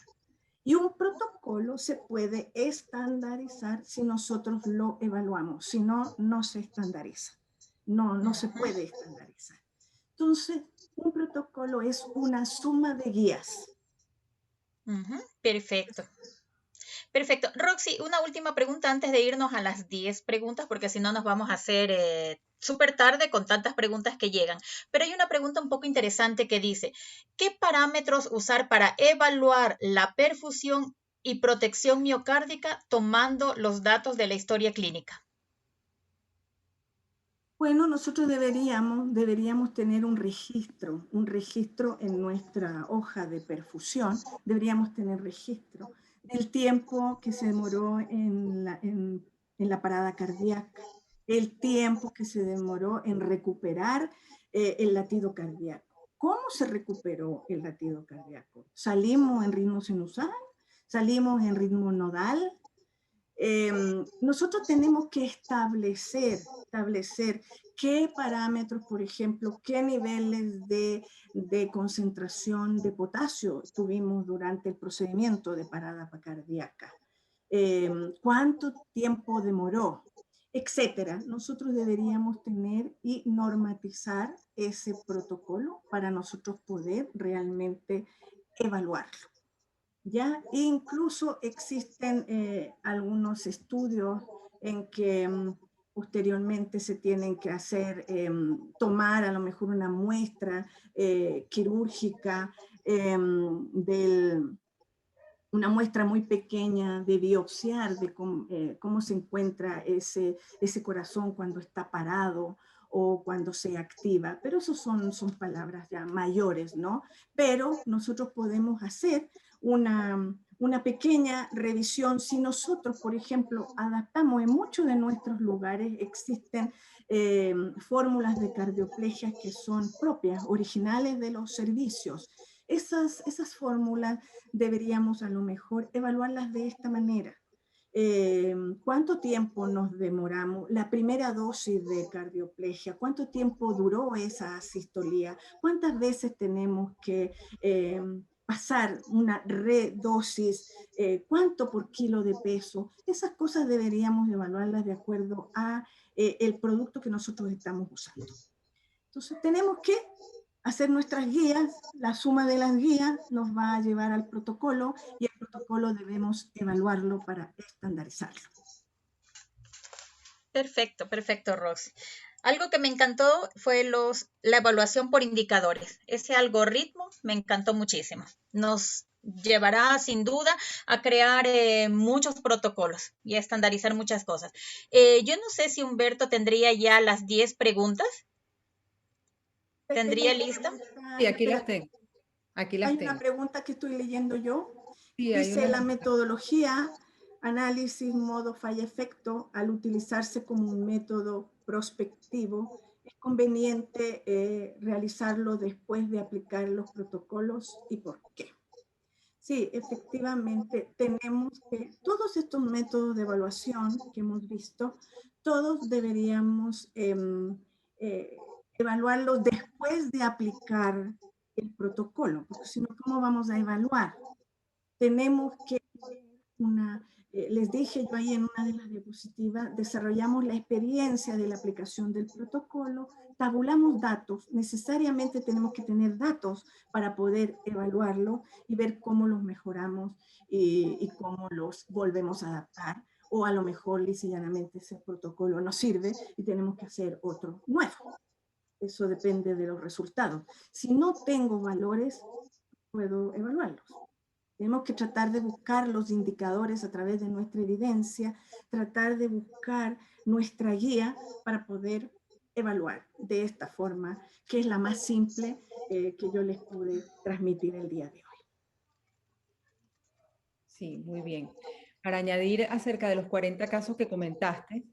B: Y un protocolo se puede estandarizar si nosotros lo evaluamos, si no, no se estandariza. No se puede estandarizar. Entonces, un protocolo es una suma de guías.
C: Perfecto. Perfecto. Roxy, una última pregunta antes de irnos a las 10 preguntas, porque si no nos vamos a hacer súper tarde con tantas preguntas que llegan. Pero hay una pregunta un poco interesante que dice, ¿qué parámetros usar para evaluar la perfusión y protección miocárdica tomando los datos de la historia clínica?
B: Bueno, nosotros deberíamos tener un registro en nuestra hoja de perfusión, deberíamos tener registro del tiempo que se demoró en la parada cardíaca, el tiempo que se demoró en recuperar el latido cardíaco. ¿Cómo se recuperó el latido cardíaco? ¿Salimos en ritmo sinusal? ¿Salimos en ritmo nodal? Nosotros tenemos que establecer qué parámetros, por ejemplo, qué niveles de concentración de potasio tuvimos durante el procedimiento de parada cardíaca, cuánto tiempo demoró, etcétera. Nosotros deberíamos tener y normatizar ese protocolo para nosotros poder realmente evaluarlo. Ya incluso existen algunos estudios en que posteriormente se tienen que hacer, tomar a lo mejor una muestra quirúrgica, una muestra muy pequeña de biopsiar de cómo se encuentra ese corazón cuando está parado o cuando se activa, pero eso son palabras ya mayores, ¿no? Pero nosotros podemos hacer una pequeña revisión. Si nosotros, por ejemplo, adaptamos en muchos de nuestros lugares, existen fórmulas de cardioplegia que son propias, originales de los servicios. Esas fórmulas deberíamos a lo mejor evaluarlas de esta manera. ¿Cuánto tiempo nos demoramos? La primera dosis de cardioplegia, ¿cuánto tiempo duró esa asistolía? ¿Cuántas veces tenemos que pasar una redosis? ¿Cuánto por kilo de peso? Esas cosas deberíamos evaluarlas de acuerdo a el producto que nosotros estamos usando. Entonces tenemos que hacer nuestras guías, la suma de las guías nos va a llevar al protocolo y el protocolo debemos evaluarlo para estandarizarlo.
C: Perfecto, perfecto, Roxy. Algo que me encantó fue la evaluación por indicadores. Ese algoritmo me encantó muchísimo. Nos llevará sin duda a crear muchos protocolos y a estandarizar muchas cosas. Yo no sé si Humberto tendría ya las 10 preguntas. ¿Tendría
B: Pequeña
C: lista?
A: Sí,
B: pregunta,
A: aquí las
B: espérate.
A: tengo. Aquí las
B: Hay una
A: tengo.
B: pregunta que estoy leyendo yo.
A: Sí, hay
B: Dice,
A: unas.
B: la metodología, análisis, modo falla-efecto, al utilizarse como un método prospectivo, es conveniente realizarlo después de aplicar los protocolos y por qué. Sí, efectivamente, tenemos que, todos estos métodos de evaluación que hemos visto, todos deberíamos evaluarlos después de aplicar el protocolo, porque si no, ¿cómo vamos a evaluar? Tenemos que les dije yo ahí en una de las diapositivas, desarrollamos la experiencia de la aplicación del protocolo, tabulamos datos, necesariamente tenemos que tener datos para poder evaluarlo y ver cómo los mejoramos y cómo los volvemos a adaptar, o a lo mejor lisa y llanamente ese protocolo no sirve y tenemos que hacer otro nuevo. Eso depende de los resultados. Si no tengo valores, puedo evaluarlos. Tenemos que tratar de buscar los indicadores a través de nuestra evidencia, tratar de buscar nuestra guía para poder evaluar de esta forma, que es la más simple que yo les pude transmitir el día de hoy.
A: Sí, muy bien. Para añadir acerca de los 40 casos que comentaste,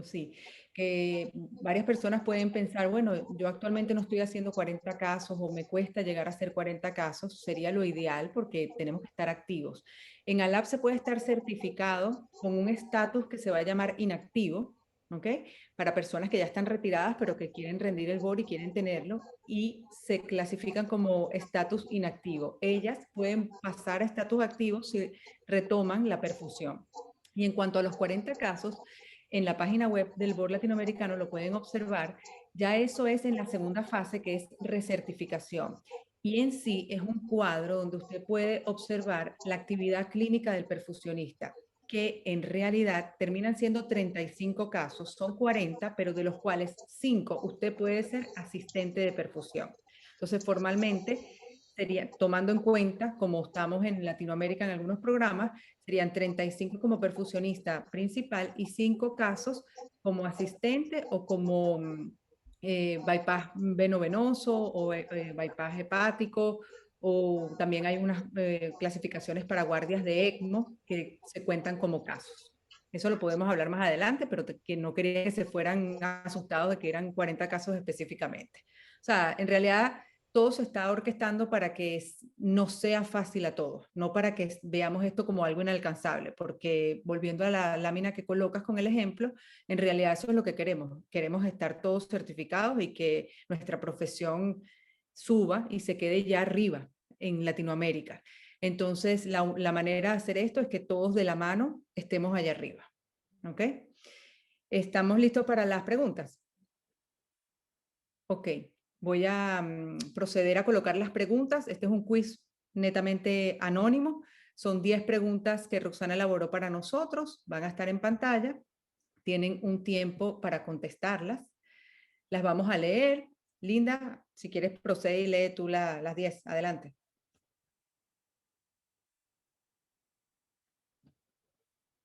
A: sí, que varias personas pueden pensar, bueno, yo actualmente no estoy haciendo 40 casos o me cuesta llegar a hacer 40 casos, sería lo ideal porque tenemos que estar activos. En ALAP se puede estar certificado con un estatus que se va a llamar inactivo, ¿ok? Para personas que ya están retiradas pero que quieren rendir el board y quieren tenerlo y se clasifican como estatus inactivo. Ellas pueden pasar a estatus activo si retoman la perfusión. Y en cuanto a los 40 casos, en la página web del Board Latinoamericano lo pueden observar, ya eso es en la segunda fase que es recertificación. Y en sí es un cuadro donde usted puede observar la actividad clínica del perfusionista, que en realidad terminan siendo 35 casos, son 40, pero de los cuales 5 usted puede ser asistente de perfusión. Entonces, formalmente, sería, tomando en cuenta, como estamos en Latinoamérica en algunos programas, serían 35 como perfusionista principal y 5 casos como asistente o como bypass venovenoso o bypass hepático, o también hay unas clasificaciones para guardias de ECMO que se cuentan como casos. Eso lo podemos hablar más adelante, pero que no quería que se fueran asustados de que eran 40 casos específicamente. O sea, en realidad todo se está orquestando para que no sea fácil a todos, no para que veamos esto como algo inalcanzable, porque volviendo a la lámina que colocas con el ejemplo, en realidad eso es lo que queremos. Queremos estar todos certificados y que nuestra profesión suba y se quede ya arriba en Latinoamérica. Entonces, la manera de hacer esto es que todos de la mano estemos allá arriba. ¿Ok? ¿Estamos listos para las preguntas? Ok, voy a proceder a colocar las preguntas. Este es un quiz netamente anónimo. Son 10 preguntas que Roxana elaboró para nosotros. Van a estar en pantalla. Tienen un tiempo para contestarlas. Las vamos a leer. Linda, si quieres procede y lee tú las 10. Adelante.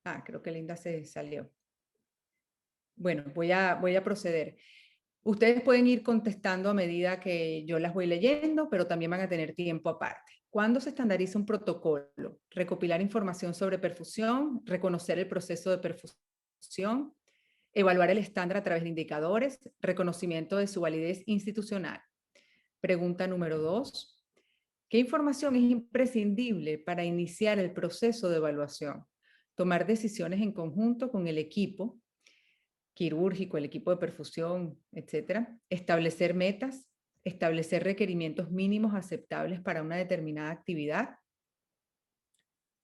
A: Ah, creo que Linda se salió. Bueno, voy a proceder. Ustedes pueden ir contestando a medida que yo las voy leyendo, pero también van a tener tiempo aparte. ¿Cuándo se estandariza un protocolo? Recopilar información sobre perfusión, reconocer el proceso de perfusión, evaluar el estándar a través de indicadores, reconocimiento de su validez institucional. Pregunta número 2. ¿Qué información es imprescindible para iniciar el proceso de evaluación? Tomar decisiones en conjunto con el equipo quirúrgico, el equipo de perfusión, etcétera. Establecer metas, establecer requerimientos mínimos aceptables para una determinada actividad,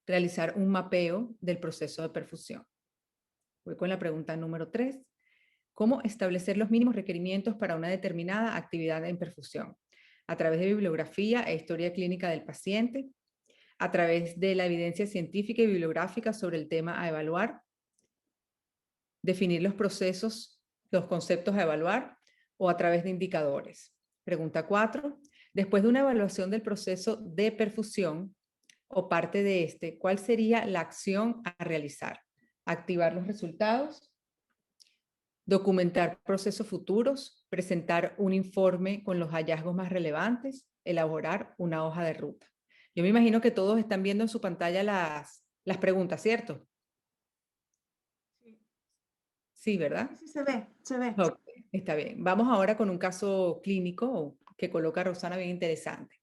A: realizar un mapeo del proceso de perfusión. Voy con la pregunta número 3. ¿Cómo establecer los mínimos requerimientos para una determinada actividad en perfusión? A través de bibliografía e historia clínica del paciente, a través de la evidencia científica y bibliográfica sobre el tema a evaluar, definir los procesos, los conceptos a evaluar o a través de indicadores. Pregunta 4. Después de una evaluación del proceso de perfusión o parte de este, ¿cuál sería la acción a realizar? Activar los resultados, documentar procesos futuros, presentar un informe con los hallazgos más relevantes, elaborar una hoja de ruta. Yo me imagino que todos están viendo en su pantalla las preguntas, ¿cierto?
B: Sí,
A: Sí, ¿verdad?
B: sí se ve, se ve.
A: Ok, está bien. Vamos ahora con un caso clínico que coloca Rosana bien interesante.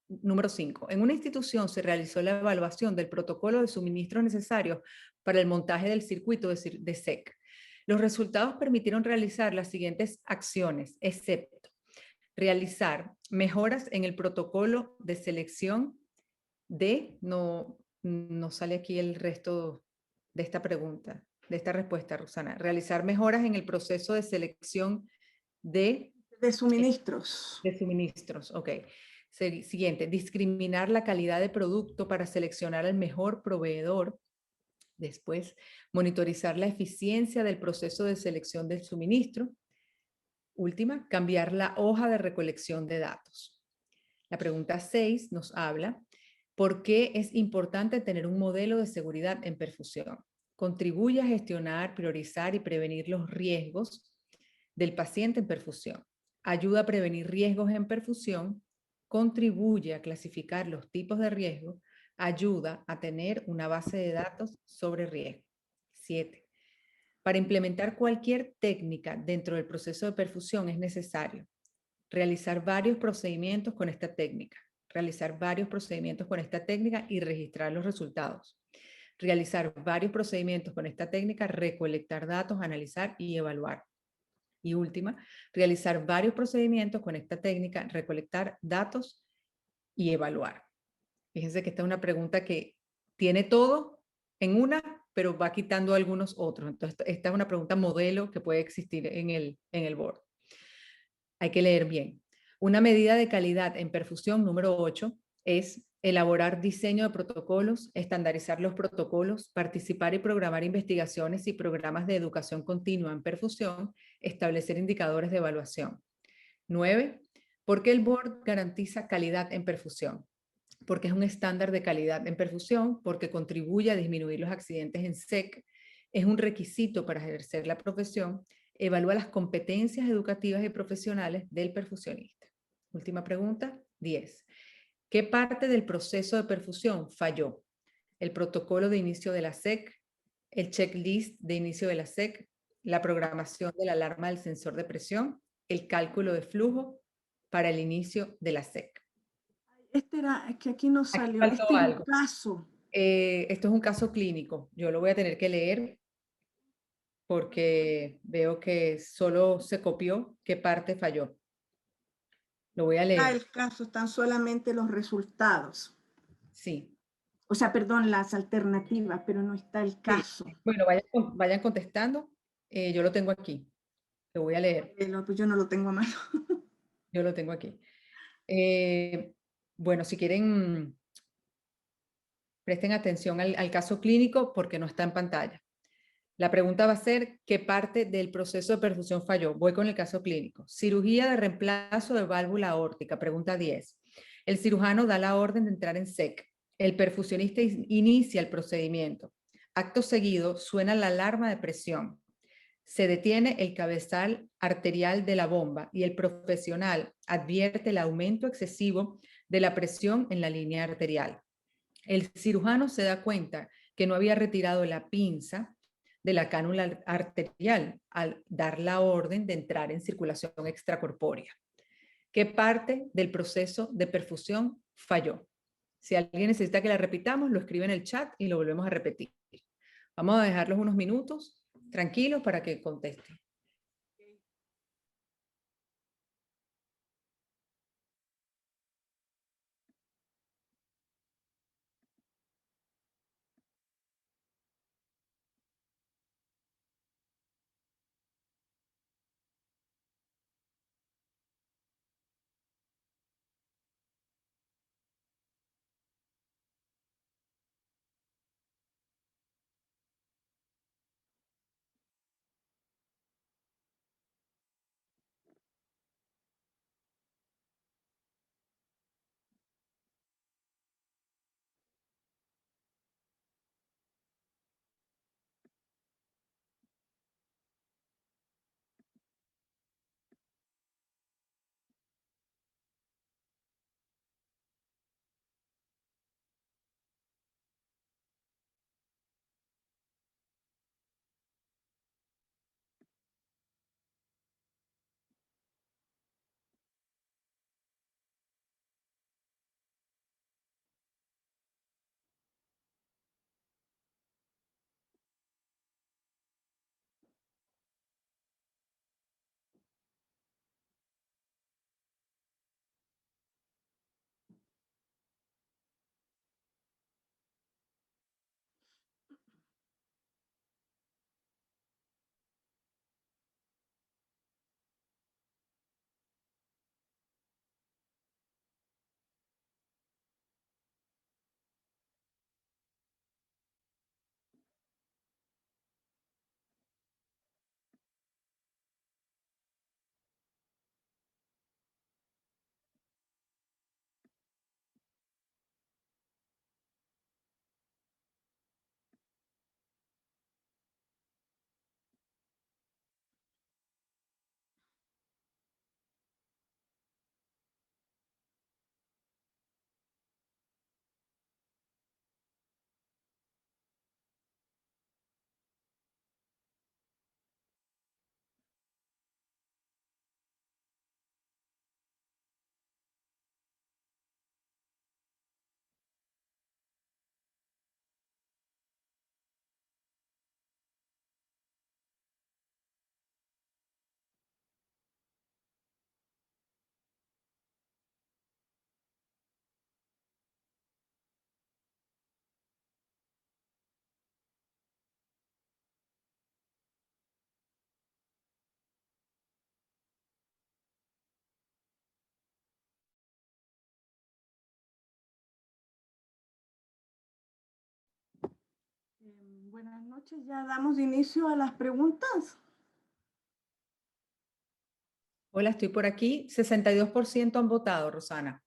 A: Número 5. En una institución se realizó la evaluación del protocolo de suministros necesarios para el montaje del circuito de SEC. Los resultados permitieron realizar las siguientes acciones, excepto realizar mejoras en el protocolo de selección no sale aquí el resto de esta pregunta, de esta respuesta, Rosana. Realizar mejoras en el proceso de selección de
B: De suministros.
A: de suministros, ok. Siguiente, discriminar la calidad de producto para seleccionar el mejor proveedor. Después, monitorizar la eficiencia del proceso de selección del suministro. Última, cambiar la hoja de recolección de datos. La pregunta 6 nos habla, ¿por qué es importante tener un modelo de seguridad en perfusión? Contribuye a gestionar, priorizar y prevenir los riesgos del paciente en perfusión. Ayuda a prevenir riesgos en perfusión, contribuye a clasificar los tipos de riesgo, ayuda a tener una base de datos sobre riesgo. 7. Para implementar cualquier técnica dentro del proceso de perfusión es necesario realizar varios procedimientos con esta técnica, realizar varios procedimientos con esta técnica y registrar los resultados. Realizar varios procedimientos con esta técnica, recolectar datos, analizar y evaluar. Y última, realizar varios procedimientos con esta técnica, recolectar datos y evaluar. Fíjense que esta es una pregunta que tiene todo en una, pero va quitando algunos otros. Entonces, esta es una pregunta modelo que puede existir en el board. Hay que leer bien. Una medida de calidad en perfusión número 8 es elaborar diseño de protocolos, estandarizar los protocolos, participar y programar investigaciones y programas de educación continua en perfusión, establecer indicadores de evaluación. 9. ¿Por qué el board garantiza calidad en perfusión? Porque es un estándar de calidad en perfusión, porque contribuye a disminuir los accidentes en SEC, es un requisito para ejercer la profesión, evalúa las competencias educativas y profesionales del perfusionista. Última pregunta, 10. ¿Qué parte del proceso de perfusión falló? El protocolo de inicio de la SEC, el checklist de inicio de la SEC, la programación de la alarma del sensor de presión, el cálculo de flujo para el inicio de la SEC.
B: Este era, es que aquí no
A: Aquí
B: salió.
A: faltó
B: Este es un
A: algo.
B: caso.
A: Esto es un caso clínico. Yo lo voy a tener que leer porque veo que solo se copió qué parte falló. Lo voy a
B: Está
A: leer.
B: el caso, están solamente los resultados.
A: Sí.
B: O sea, perdón, las alternativas, pero no está el
A: Sí.
B: caso.
A: Bueno, vayan contestando. Yo lo tengo aquí. Lo voy a leer.
B: Pues yo no lo tengo a mano.
A: Yo lo tengo aquí. Bueno, si quieren, presten atención al caso clínico porque no está en pantalla. La pregunta va a ser, ¿qué parte del proceso de perfusión falló? Voy con el caso clínico. Cirugía de reemplazo de válvula aórtica, pregunta 10. El cirujano da la orden de entrar en SEC. El perfusionista inicia el procedimiento. Acto seguido, suena la alarma de presión. Se detiene el cabezal arterial de la bomba y el profesional advierte el aumento excesivo de la presión en la línea arterial. El cirujano se da cuenta que no había retirado la pinza de la cánula arterial al dar la orden de entrar en circulación extracorpórea. ¿Qué parte del proceso de perfusión falló? Si alguien necesita que la repitamos, lo escribe en el chat y lo volvemos a repetir. Vamos a dejarlos unos minutos tranquilos para que contesten.
B: Buenas noches, ya damos inicio a las preguntas.
A: Hola, estoy por aquí. 62% han votado, Rosana.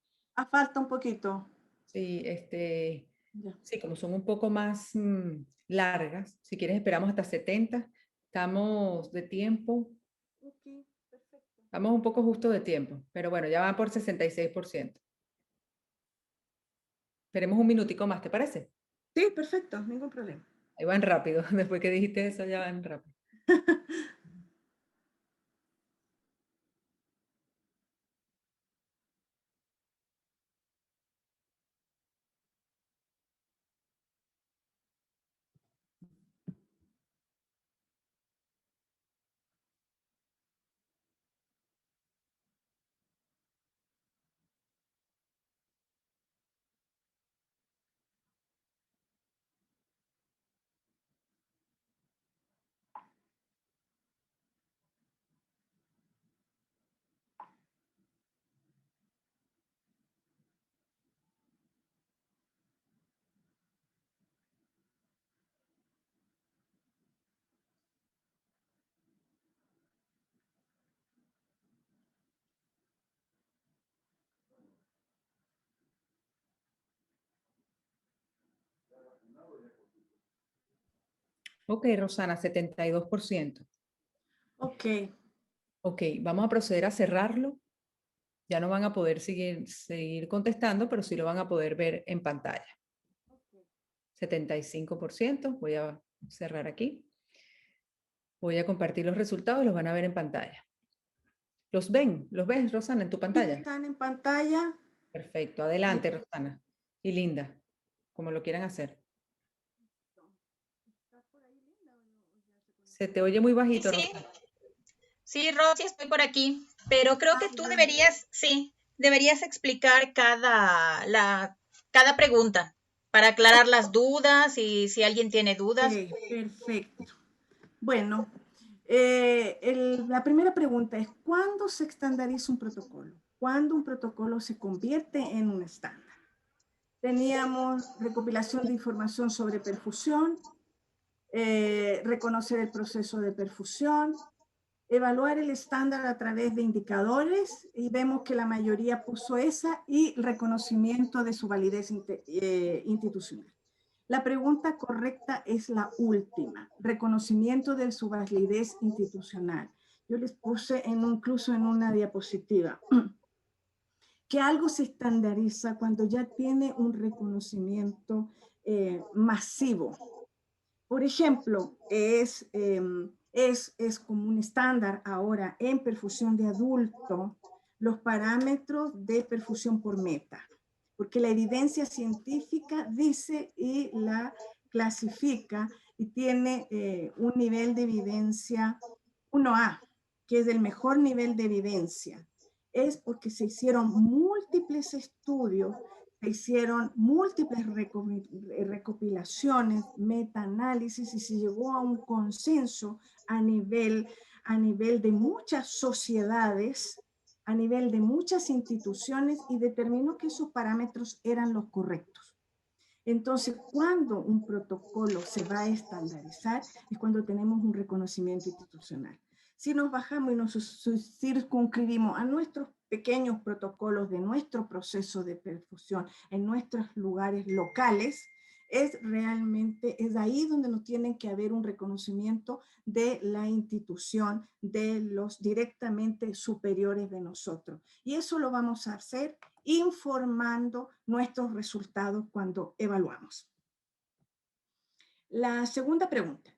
B: Falta un poquito.
A: Sí,
B: Ya.
A: sí, como son un poco más largas, si quieres esperamos hasta 70. Estamos de tiempo,
B: Ok, perfecto.
A: estamos un poco justo de tiempo, pero bueno, ya van por 66%. Esperemos un minutico más, ¿te parece?
B: Sí, perfecto, ningún problema.
A: Ahí van rápido, después que dijiste eso ya van rápido. Ok, Rosana, 72%.
B: Ok,
A: Ok, vamos a proceder a cerrarlo. Ya no van a poder seguir contestando, pero sí lo van a poder ver en pantalla. 75%. Voy a cerrar aquí. Voy a compartir los resultados, los van a ver en pantalla. ¿Los ven? ¿Los ves, Rosana, en tu
B: sí,
A: pantalla?
B: están en pantalla.
A: Perfecto. Adelante, Rosana. Y Linda, como lo quieran hacer.
B: ¿Está por ahí, Linda, o no? ¿O ya se
A: Se
B: conectó?
A: te oye muy
C: Sí,
A: bajito,
C: sí,
A: Rosana.
C: sí, Rosy, estoy por aquí, pero creo que tú
B: Ya.
C: deberías, sí, deberías explicar cada pregunta para aclarar las dudas y si alguien tiene dudas.
B: Ok, perfecto. Bueno, la primera pregunta es, ¿cuándo se estandariza un protocolo? ¿Cuándo un protocolo se convierte en un estándar? Teníamos recopilación de información sobre perfusión, reconocer el proceso de perfusión, evaluar el estándar a través de indicadores, y vemos que la mayoría puso esa, y reconocimiento de su validez institucional. La pregunta correcta es la última, reconocimiento de su validez institucional. Yo les puse incluso en una diapositiva que algo se estandariza cuando ya tiene un reconocimiento masivo. Por ejemplo, es como un estándar ahora en perfusión de adulto los parámetros de perfusión por meta, porque la evidencia científica dice y la clasifica y tiene un nivel de evidencia 1A, que es el mejor nivel de evidencia. Es porque se hicieron múltiples estudios, se hicieron múltiples recopilaciones, metaanálisis, y se llegó a un consenso a nivel de muchas sociedades, a nivel de muchas instituciones, y determinó que esos parámetros eran los correctos. Entonces, cuando un protocolo se va a estandarizar es cuando tenemos un reconocimiento institucional. Si nos bajamos y nos circunscribimos a nuestros pequeños protocolos de nuestro proceso de perfusión en nuestros lugares locales, es ahí donde nos tiene que haber un reconocimiento de la institución, de los directamente superiores de nosotros. Y eso lo vamos a hacer informando nuestros resultados cuando evaluamos. La segunda pregunta: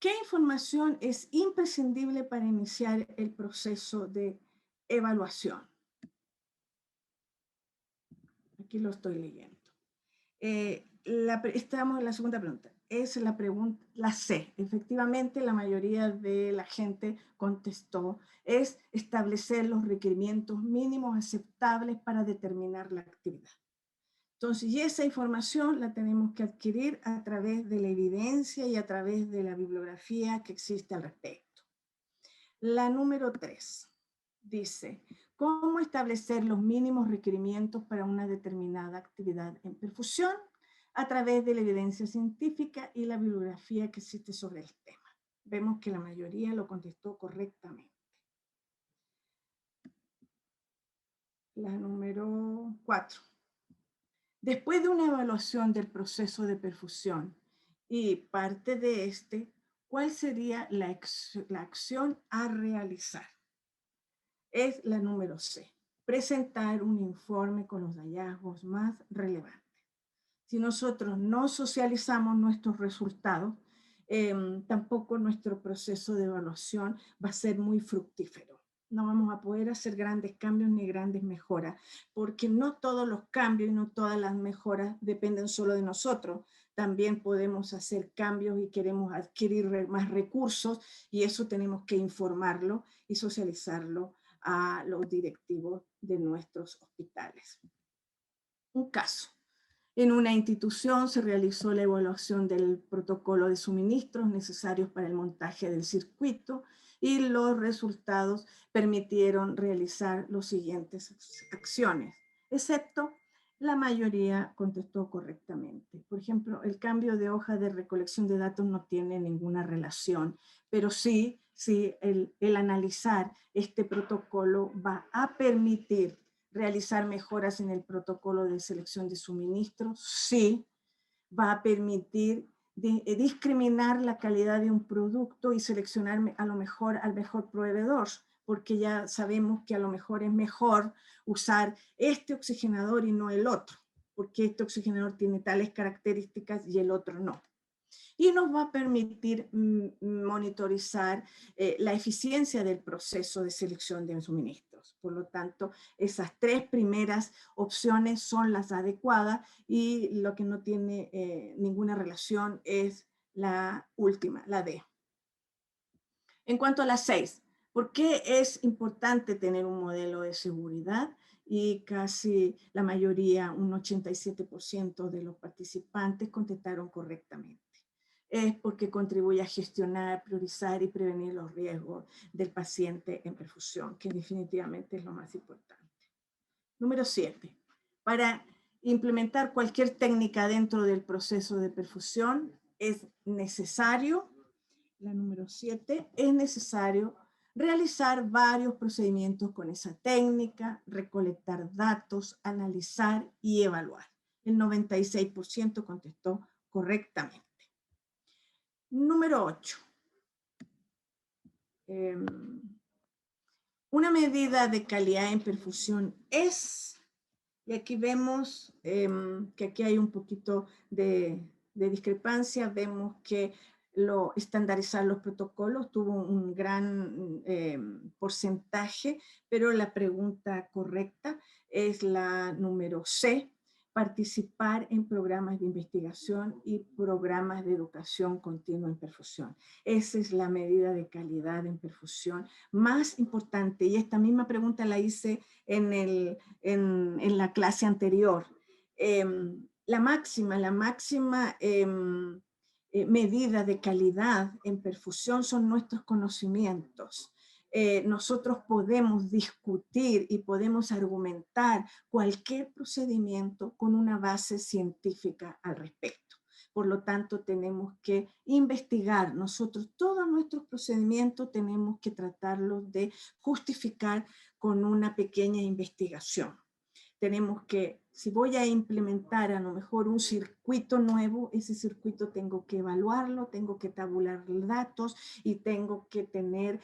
B: ¿qué información es imprescindible para iniciar el proceso de evaluación? Aquí lo estoy leyendo. Estamos en la segunda pregunta. Es la C. Efectivamente, la mayoría de la gente contestó. Es establecer los requerimientos mínimos aceptables para determinar la actividad. Entonces, y esa información la tenemos que adquirir a través de la evidencia y a través de la bibliografía que existe al respecto. La número 3 dice, ¿cómo establecer los mínimos requerimientos para una determinada actividad en perfusión? a través de la evidencia científica y la bibliografía que existe sobre el tema. Vemos que la mayoría lo contestó correctamente. La número 4. Después de una evaluación del proceso de perfusión y parte de este, ¿cuál sería la acción a realizar? Es la número C. Presentar un informe con los hallazgos más relevantes. Si nosotros no socializamos nuestros resultados, tampoco nuestro proceso de evaluación va a ser muy fructífero. No vamos a poder hacer grandes cambios ni grandes mejoras, porque no todos los cambios y no todas las mejoras dependen solo de nosotros. También podemos hacer cambios y queremos adquirir más recursos, y eso tenemos que informarlo y socializarlo a los directivos de nuestros hospitales. Un caso. En una institución se realizó la evaluación del protocolo de suministros necesarios para el montaje del circuito y los resultados permitieron realizar las siguientes acciones, excepto la mayoría contestó correctamente. Por ejemplo, el cambio de hoja de recolección de datos no tiene ninguna relación, pero sí el analizar este protocolo va a permitir realizar mejoras en el protocolo de selección de suministros, sí, va a permitir discriminar la calidad de un producto y seleccionar a lo mejor al mejor proveedor, porque ya sabemos que a lo mejor es mejor usar este oxigenador y no el otro, porque este oxigenador tiene tales características y el otro no. Y nos va a permitir monitorizar la eficiencia del proceso de selección de suministros. Por lo tanto, esas tres primeras opciones son las adecuadas y lo que no tiene ninguna relación es la última, la D. En cuanto a las 6, ¿por qué es importante tener un modelo de seguridad? Y casi la mayoría, un 87% de los participantes contestaron correctamente. Es porque contribuye a gestionar, priorizar y prevenir los riesgos del paciente en perfusión, que definitivamente es lo más importante. Número 7. Para implementar cualquier técnica dentro del proceso de perfusión es necesario, la número 7, es necesario realizar varios procedimientos con esa técnica, recolectar datos, analizar y evaluar. El 96% contestó correctamente. Número 8. Una medida de calidad en perfusión es, y aquí vemos que aquí hay un poquito de discrepancia, vemos que estandarizar los protocolos tuvo un gran porcentaje, pero la pregunta correcta es la número C, participar en programas de investigación y programas de educación continua en perfusión. Esa es la medida de calidad en perfusión más importante, y esta misma pregunta la hice en la clase anterior. La máxima medida de calidad en perfusión son nuestros conocimientos. Nosotros podemos discutir y podemos argumentar cualquier procedimiento con una base científica al respecto. Por lo tanto, tenemos que investigar. Nosotros todos nuestros procedimientos tenemos que tratarlos de justificar con una pequeña investigación. Tenemos que, si voy a implementar a lo mejor un circuito nuevo, ese circuito tengo que evaluarlo, tengo que tabular datos y tengo que tener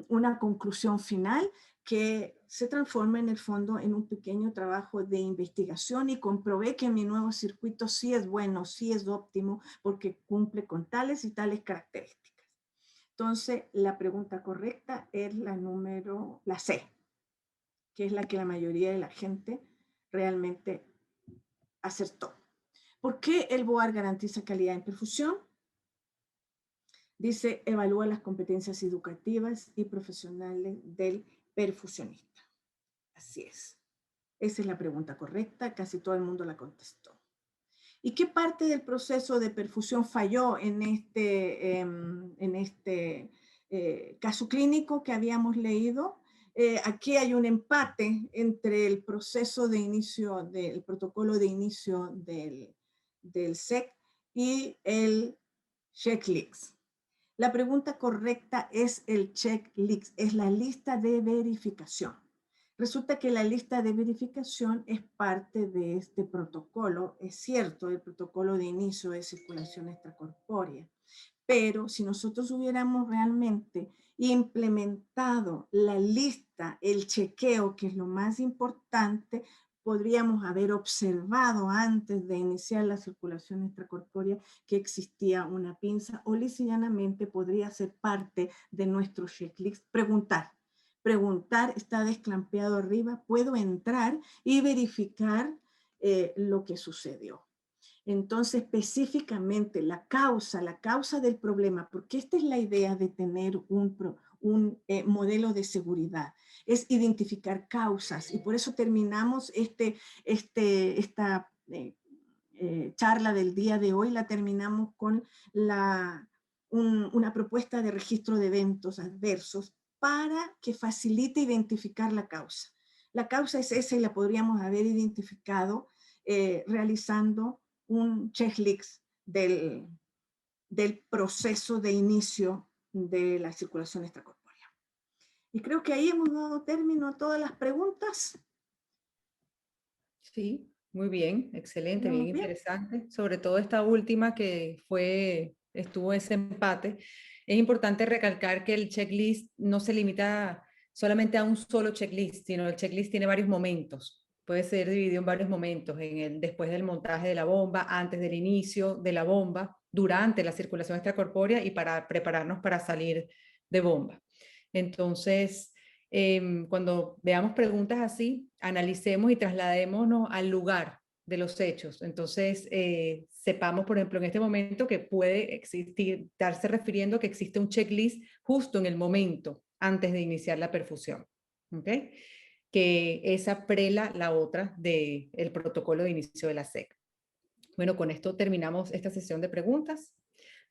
B: una conclusión final que se transforma en el fondo en un pequeño trabajo de investigación y comprobé que mi nuevo circuito sí es bueno, sí es óptimo, porque cumple con tales y tales características. Entonces, la pregunta correcta es la C, que es la que la mayoría de la gente realmente acertó. ¿Por qué el BOAR garantiza calidad en perfusión? Dice, evalúa las competencias educativas y profesionales del perfusionista. Así es. Esa es la pregunta correcta, casi todo el mundo la contestó. ¿Y qué parte del proceso de perfusión falló en este caso clínico que habíamos leído? Aquí hay un empate entre el proceso de inicio, del protocolo de inicio del SEC y el checklist. La pregunta correcta es el checklist, es la lista de verificación. Resulta que la lista de verificación es parte de este protocolo, es cierto, el protocolo de inicio de circulación extracorpórea, pero si nosotros hubiéramos realmente implementado la lista, el chequeo, que es lo más importante, podríamos haber observado antes de iniciar la circulación extracorpórea que existía una pinza, o lisa y llanamente podría ser parte de nuestro checklist. Preguntar, ¿está desclampeado arriba? ¿Puedo entrar y verificar lo que sucedió? Entonces, específicamente la causa del problema, porque esta es la idea de tener un modelo de seguridad, es identificar causas, y por eso terminamos esta charla del día de hoy, la terminamos con una propuesta de registro de eventos adversos para que facilite identificar la causa. La causa es esa y la podríamos haber identificado realizando un checklist del proceso de inicio de la circulación extracorpórea. Y creo que ahí hemos dado término a todas las preguntas.
A: Sí, muy bien, excelente, bien
B: ¿Bien?
A: interesante. Sobre todo esta última que estuvo ese empate. Es importante recalcar que el checklist no se limita solamente a un solo checklist, sino el checklist tiene varios momentos. Puede ser dividido en varios momentos, después del montaje de la bomba, antes del inicio de la bomba, durante la circulación extracorpórea y para prepararnos para salir de bomba. Entonces, cuando veamos preguntas así, analicemos y trasladémonos al lugar de los hechos. Entonces, sepamos, por ejemplo, en este momento que puede existir, estarse refiriendo que existe un checklist justo en el momento antes de iniciar la perfusión. ¿Ok? Que esa prela la otra del protocolo de inicio de la SEC. Bueno, con esto terminamos esta sesión de preguntas.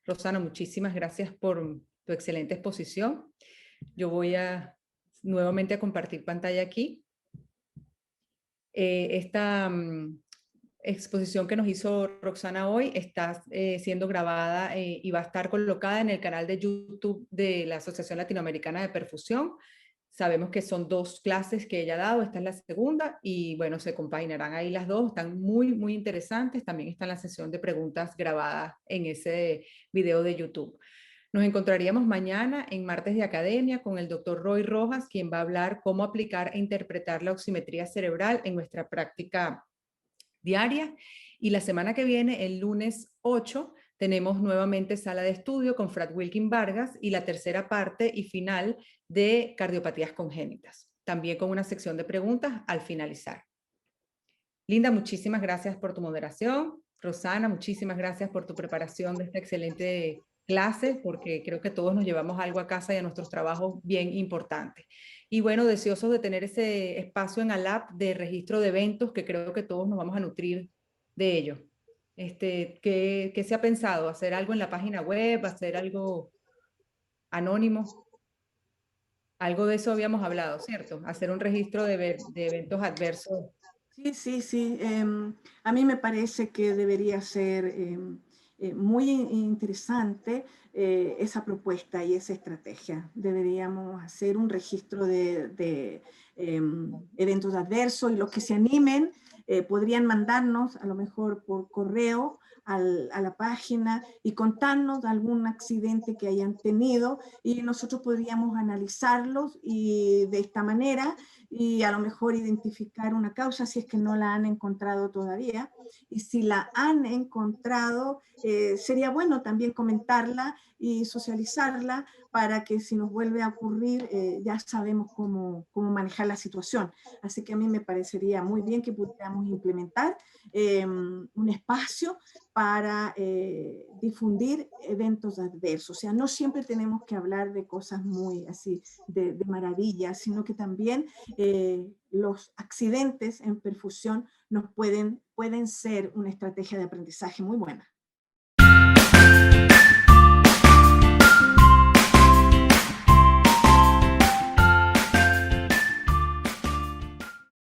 A: Rosana, muchísimas gracias por tu excelente exposición. Yo voy nuevamente a compartir pantalla aquí. Esta exposición que nos hizo Roxana hoy está siendo grabada y va a estar colocada en el canal de YouTube de la Asociación Latinoamericana de Perfusión. Sabemos que son 2 clases que ella ha dado, esta es la segunda, y bueno, se compaginarán ahí las dos, están muy, muy interesantes. También está la sesión de preguntas grabadas en ese video de YouTube. Nos encontraríamos mañana en Martes de Academia con el doctor Roy Rojas, quien va a hablar cómo aplicar e interpretar la oximetría cerebral en nuestra práctica diaria. Y la semana que viene, el lunes 8, tenemos nuevamente sala de estudio con Frat Wilkin Vargas y la tercera parte y final de cardiopatías congénitas, también con una sección de preguntas al finalizar. Linda, muchísimas gracias por tu moderación. Rosana, muchísimas gracias por tu preparación de esta excelente clase, porque creo que todos nos llevamos algo a casa y a nuestros trabajos bien importantes. Y bueno, deseosos de tener ese espacio en ALAP de registro de eventos, que creo que todos nos vamos a nutrir de ello. ¿Qué se ha pensado? ¿Hacer algo en la página web? ¿Hacer algo anónimo? Algo de eso habíamos hablado, ¿cierto? Hacer un registro de eventos adversos.
B: Sí. A mí me parece que debería ser muy interesante esa propuesta y esa estrategia. Deberíamos hacer un registro de eventos adversos, y los que se animen podrían mandarnos a lo mejor por correo a la página y contarnos de algún accidente que hayan tenido, y nosotros podríamos analizarlos y de esta manera, y a lo mejor identificar una causa si es que no la han encontrado todavía. Y si la han encontrado, sería bueno también comentarla y socializarla para que si nos vuelve a ocurrir, ya sabemos cómo manejar la situación. Así que a mí me parecería muy bien que pudiéramos implementar un espacio para difundir eventos adversos. O sea, no siempre tenemos que hablar de cosas muy así, de maravillas, sino que también los accidentes en perfusión pueden ser una estrategia de aprendizaje muy buena.